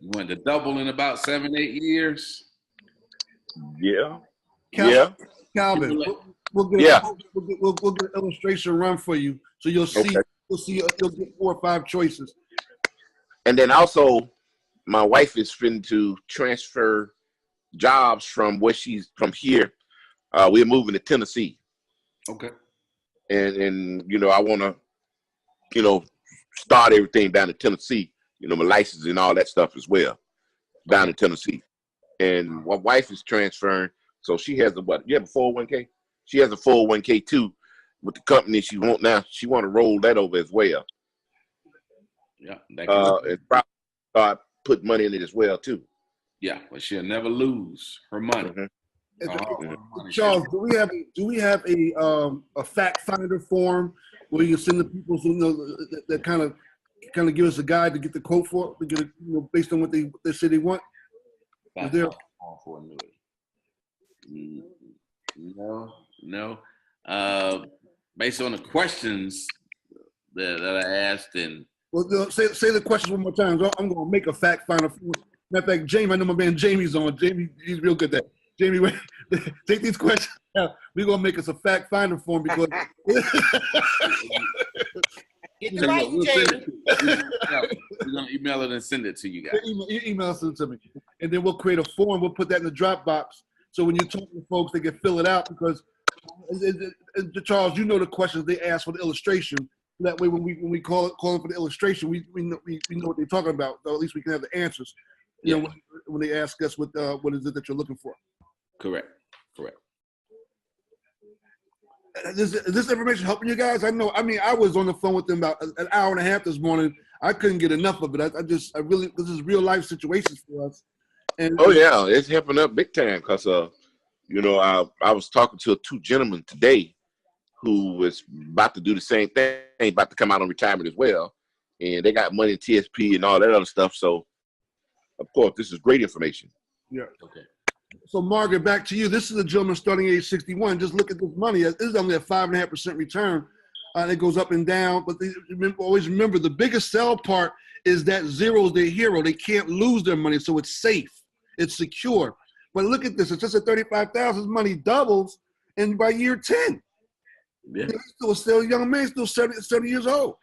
want to double in about 7-8 years? Yeah. Calvin, Accumulate. we'll get an illustration run for you, so you'll see. Okay. You'll get 4 or 5 choices. And then also, my wife is finna to transfer jobs from where she's from here. We're moving to Tennessee. Okay. And you know, I want to, you know, start everything down in Tennessee. You know, my license and all that stuff as well, down in Tennessee. And my wife is transferring, so she has a what? You have a 401k? She has a 401k too with the company she want now. She want to roll that over as well. Yeah. And probably start put money in it as well too. Yeah, but she'll never lose her money. Mm-hmm. Charles, do we have a fact finder form where you send the people who know that kind of give us a guide to get the quote for, to get it, you know, based on what they say they want? Is there for annuity? No. Based on the questions that I asked, and well, say the questions one more time. I'm going to make a fact finder form. Matter of fact, Jamie, I know my man Jamie's on. Jamie, he's real good at that. Jamie, wait, take these questions out. We're going to make us a fact finder form because Get the right, Jamie. We're going to email it and send it to you guys. Email it to me. And then we'll create a form. We'll put that in the Dropbox. So when you talk to folks, they can fill it out because, Charles, you know the questions they ask for the illustration. That way, when we call them for the illustration, we know what they're talking about. So at least we can have the answers. You know, when they ask us what is it that you're looking for. Correct. Is this information helping you guys? I know. I mean, I was on the phone with them about an hour and a half this morning. I couldn't get enough of it. I really, this is real life situations for us. And oh yeah, it's helping up big time because you know, I was talking to 2 gentlemen today who was about to do the same thing, about to come out on retirement as well, and they got money in TSP and all that other stuff. So, of course, this is great information. Yeah. Okay. So, Margaret, back to you. This is a gentleman starting at age 61. Just look at this money. This is only a 5.5% return. It goes up and down. But always remember, the biggest sell part is that zero is their hero. They can't lose their money, so it's safe. It's secure. But look at this. It's just at $35,000. Money doubles, and by year 10, he's still a young man, still 70 years old.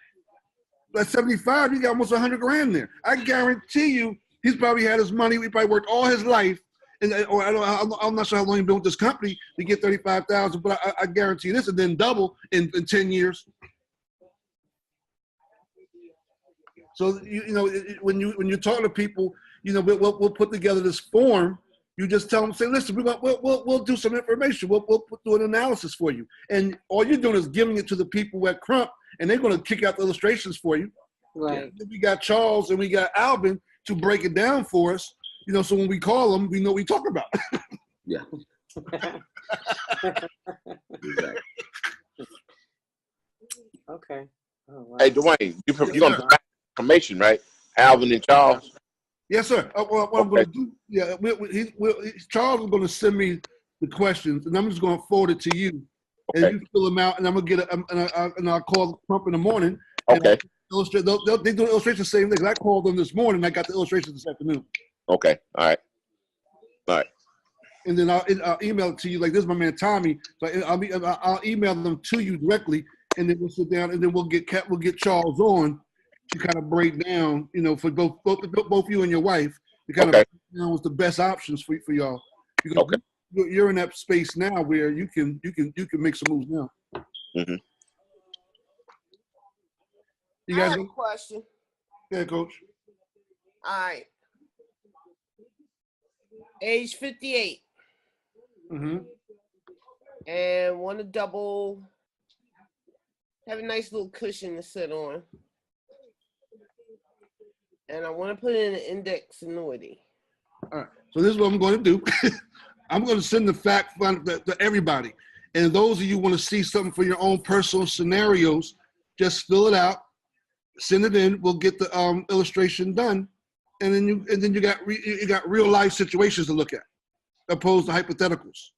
At 75, he got almost 100 grand there. I guarantee you, he's probably had his money. He probably worked all his life. And I'm not sure how long he's been with this company to get $35,000, but I guarantee this, and then double in 10 years. So when you talk to people, we'll put together this form. You just tell them, say, listen, we'll do some information. We'll do an analysis for you. And all you're doing is giving it to the people at Crump, and they're going to kick out the illustrations for you. Right. We got Charles and we got Alvin to break it down for us. So when we call them, we know what we talk about. Yeah. Exactly. Okay. Oh, wow. Hey, Dwayne, you're going to provide information, right? Alvin and Charles? Yes, sir. What I'm going to do, Charles is going to send me the questions, and I'm just going to forward it to you, and you fill them out, and I'm going to get and I'll call Trump in the morning. Okay. They do the illustration the same thing. I called them this morning. I got the illustrations this afternoon. Okay. All right. And then I'll email it to you. Like, this is my man Tommy. So I'll email them to you directly, and then we'll sit down, and then we'll get Charles on to kind of break down, for both you and your wife, to kind of break down what's the best options for y'all. Because you're in that space now where you can make some moves now. Mm-hmm. You guys I have a question. Yeah, Coach. All right. Age 58. Mm-hmm. And want to double, have a nice little cushion to sit on. And I want to put in an index annuity. All right. So this is what I'm going to do. I'm going to send the fact fund to everybody. And those of you who want to see something for your own personal scenarios, just fill it out, send it in. We'll get the illustration done, and then you got real life situations to look at, opposed to hypotheticals.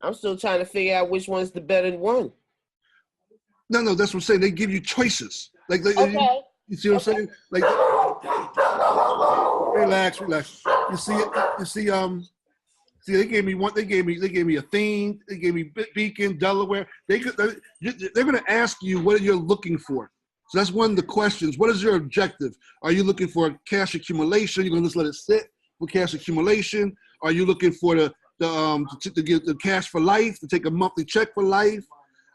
I'm still trying to figure out which one's the better one. No, that's what I'm saying. They give you choices. Like Okay. you see what I'm saying? Like, relax. You see, they gave me one. They gave me a theme. They gave me Beacon, Delaware. They're going to ask you what you're looking for. So that's one of the questions. What is your objective? Are you looking for cash accumulation? You're going to just let it sit for cash accumulation? Are you looking for to get the cash for life, to take a monthly check for life?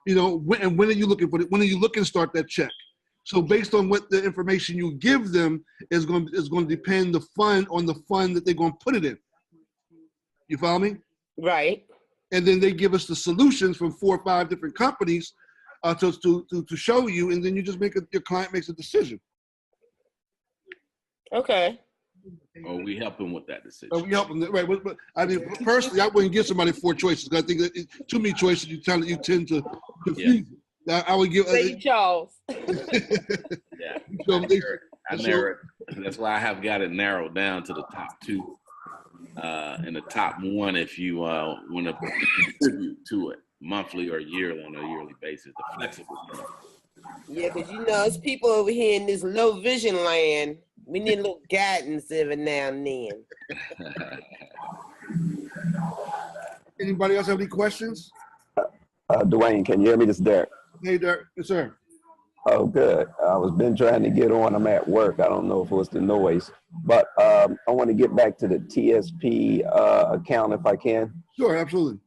And when are you looking for it? When are you looking to start that check? So based on what the information you give them is going to depend on the fund that they're going to put it in. You follow me? Right. And then they give us the solutions from 4 or 5 different companies to show you, and then you just your client makes a decision. Okay. Or we help them with that decision. We help them, right? But I mean, personally, I wouldn't give somebody 4 choices. I think that too many choices you tend to confuse. Yeah. I would give. Say Charles. Yeah. I narrowed. That's why I have got it narrowed down to the top 2. And the top 1, if you want to contribute to it monthly or yearly on a yearly basis, the flexible. Yeah, because it's people over here in this low vision land. We need a little guidance every now and then. Anybody else have any questions? Dwayne, can you hear me? This is Derek. Hey, Derek. Yes, sir. Oh, good. I was been trying to get on. I'm at work. I don't know if it was the noise, but I want to get back to the TSP account if I can. Sure, absolutely.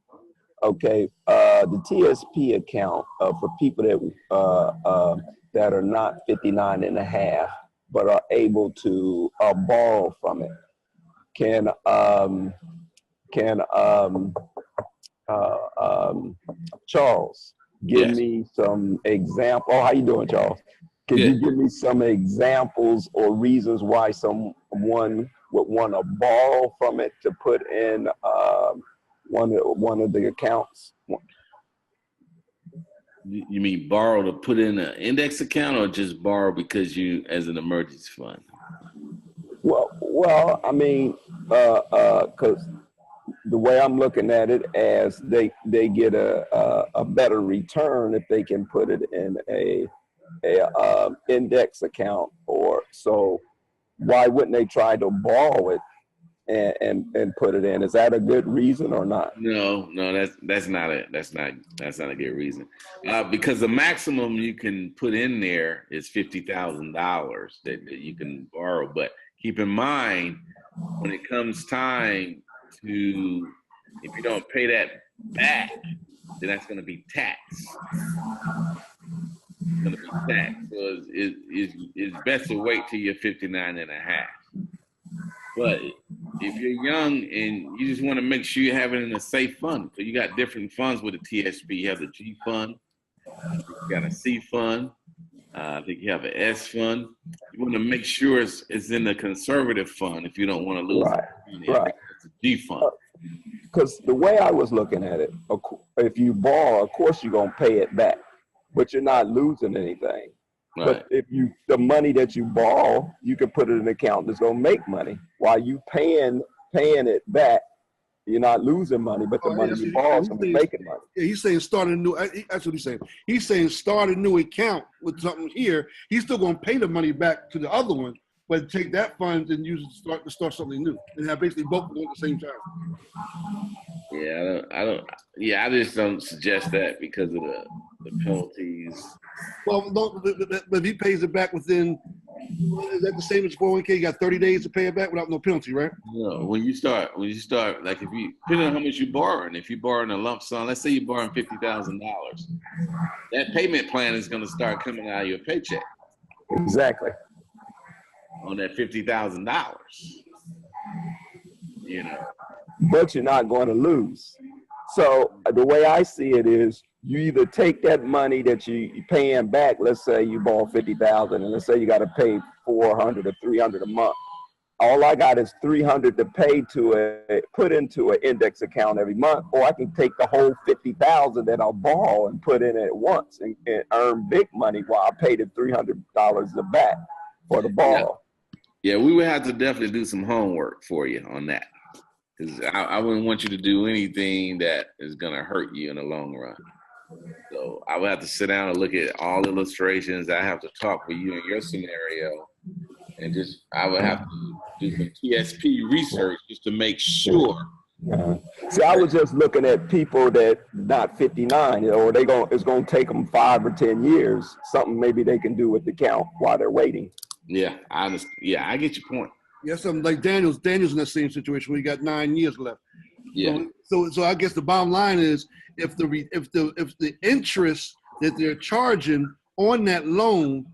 Okay. The TSP account for people that are not 59 and a half, but are able to borrow from it. Can Charles give me some example? Oh, how you doing, Charles? Can you give me some examples or reasons why someone would want to borrow from it to put in one of the accounts? You mean borrow to put in an index account, or just borrow because you as an emergency fund? Well, I mean, because the way I'm looking at it, as they get a better return if they can put it in a index account, or so. Why wouldn't they try to borrow it and put it in? Is that a good reason or not? No, that's not a good reason. Because the maximum you can put in there is $50,000 that you can borrow. But keep in mind, when it comes time to, if you don't pay that back, then that's going to be taxed. going to be taxed. So it's best to wait till you're 59 and a half. But if you're young and you just want to make sure you have it in a safe fund, so you got different funds with the TSP. You have the G fund, you got a C fund, I think you have an S fund. You want to make sure it's in the conservative fund if you don't want to lose Right, it. right. It's a G fund. Because the way I was looking at it, if you borrow, of course you're gonna pay it back, but you're not losing anything. Right. But if the money that you borrow, you can put it in an account that's gonna make money. While you paying it back, you're not losing money, but the money you borrow is gonna be making money. Yeah, he's saying start a new. That's what he's saying. He's saying start a new account with something here. He's still gonna pay the money back to the other one, but take that fund and use it to start something new, and have basically both of them at the same time. Yeah, I don't. Yeah, I just don't suggest that because of the penalties. Well, but if he pays it back within, is that the same as 401k? You got 30 days to pay it back without no penalty, right? No, when you start, like if you depending on how much you're borrowing, if you're borrowing a lump sum, let's say you're borrowing $50,000, that payment plan is going to start coming out of your paycheck. Exactly. On that $50,000, you know. But you're not going to lose. So the way I see it is, you either take that money that you're paying back. Let's say you borrow $50,000, and let's say you got to pay $400 or $300 a month. All I got is $300 to pay put into an index account every month, or I can take the whole $50,000 that I'll borrow and put in at once and earn big money while I pay the $300 back for the borrow. Yeah, we would have to definitely do some homework for you on that. Because I wouldn't want you to do anything that is going to hurt you in the long run. So I would have to sit down and look at all the illustrations. I have to talk with you in your scenario. And I would have to do some TSP research just to make sure. See, I was just looking at people that not 59, or it's going to take them 5 or 10 years. Something maybe they can do with the account while they're waiting. Yeah, I understand. Yeah, I get your point. Yeah, something like Daniel's in that same situation where he got 9 years left. Yeah. So I guess the bottom line is if the interest that they're charging on that loan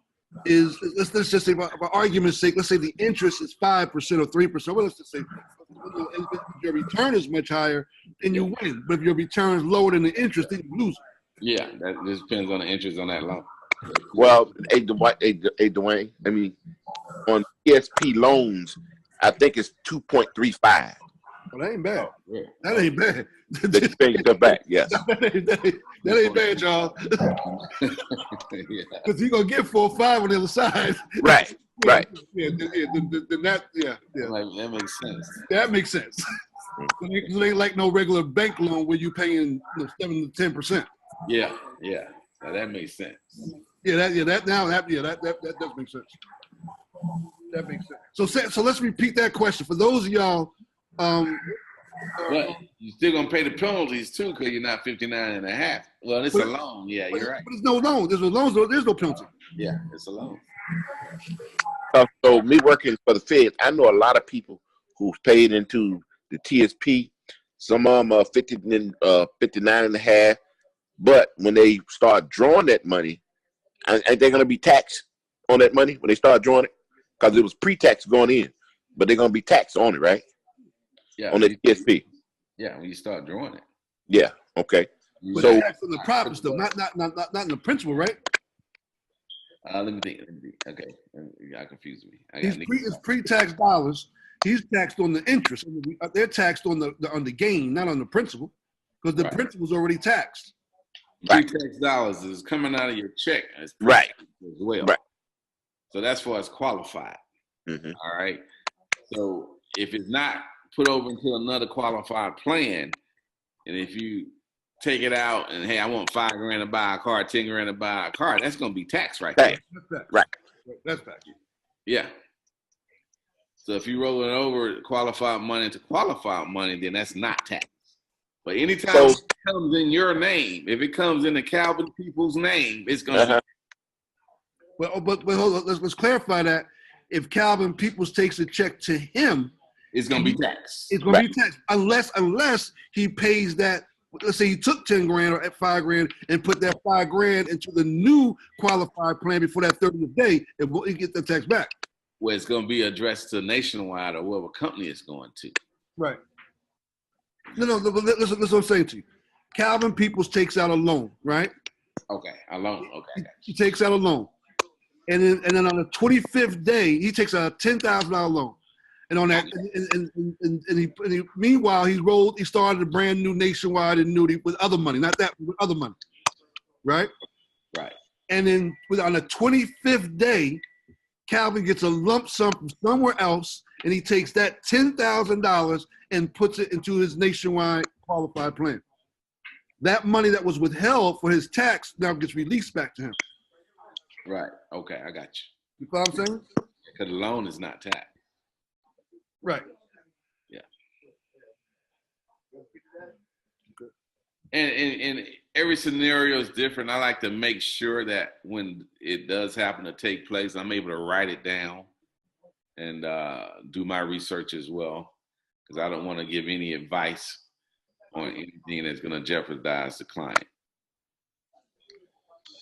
is, let's just say for argument's sake, let's say the interest is 5% or 3%. Well, let's just say if your return is much higher, then you win. But if your return is lower than the interest, then you lose. Yeah, that just depends on the interest on that loan. Well, hey, Dwayne, I mean, on TSP loans, I think it's 2.35. Well, that ain't bad. Oh, yeah. That ain't bad. That you pay stuff back, yes. that ain't bad, y'all. Because you're going to get 4 or 5 on the other side. Right, right. Yeah. Like, that makes sense. That makes sense. It ain't like no regular bank loan where you're paying 7 to 10%. Yeah. Now, that makes sense. That does make sense. That makes sense. So let's repeat that question for those of y'all. But you're still gonna pay the penalties too, because you're not 59 and a half. Well, it's a loan. Yeah, you're right. But there's no loan. There's no penalty. Yeah, it's a loan. So me working for the Fed, I know a lot of people who've paid into the TSP. Some of them are 59 and a half. But when they start drawing that money, ain't they going to be taxed on that money when they start drawing it? Because it was pre-tax going in, but they're going to be taxed on it, right? Yeah. On the TSP. Yeah, when you start drawing it. Yeah. Okay. But So tax on the profits though, not in the principal, right? Let me think. Okay, y'all confused me. It's pre-tax dollars. He's taxed on the interest. They're taxed on the gain, not on the principal, because the principal's already taxed. Pre-tax dollars is coming out of your check as right as well. Right. So that's for us qualified. Mm-hmm. All right. So if it's not put over into another qualified plan, and if you take it out and hey, I want $5,000 to buy a car, $10,000 to buy a car, that's going to be taxed right there. Right. That's tax. Yeah. So if you roll it over qualified money to qualified money, then that's not taxed. But anytime it comes in your name, if it comes in the Calvin people's name, it's going to be. Well, but hold on, let's clarify that. If Calvin Peoples takes a check to him, it's going to be taxed. It's going to be taxed unless he pays that let's say he took 10 grand or 5 grand and put that 5 grand into the new qualified plan before that 30th day, he get the tax back. Where it's going to be addressed to Nationwide or whatever company it's going to. Right. No, listen what I'm saying to you. Calvin Peoples takes out a loan, right? Okay, a loan. Okay. He takes out a loan. And then on the 25th day, he takes out a $10,000 loan. And on that, meanwhile, he started a brand new Nationwide annuity with other money, not that, with other money, right? Right. And then on the 25th day, Calvin gets a lump sum from somewhere else, and he takes that $10,000 and puts it into his Nationwide qualified plan. That money that was withheld for his tax now gets released back to him. Right. Okay, I got you. You follow what I'm saying? Because the loan is not taxed. Right. Yeah. And every scenario is different. I like to make sure that when it does happen to take place, I'm able to write it down and do my research as well, because I don't want to give any advice on anything that's going to jeopardize the client.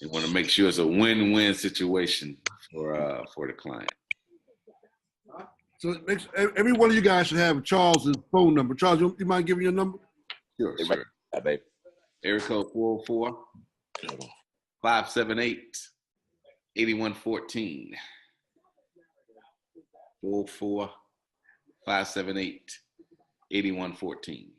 You want to make sure it's a win-win situation for the client. So it makes, every one of you guys should have Charles's phone number. Charles, you mind giving your number? Sure. Right, baby. Area code 404-578-8114. 404-578-8114.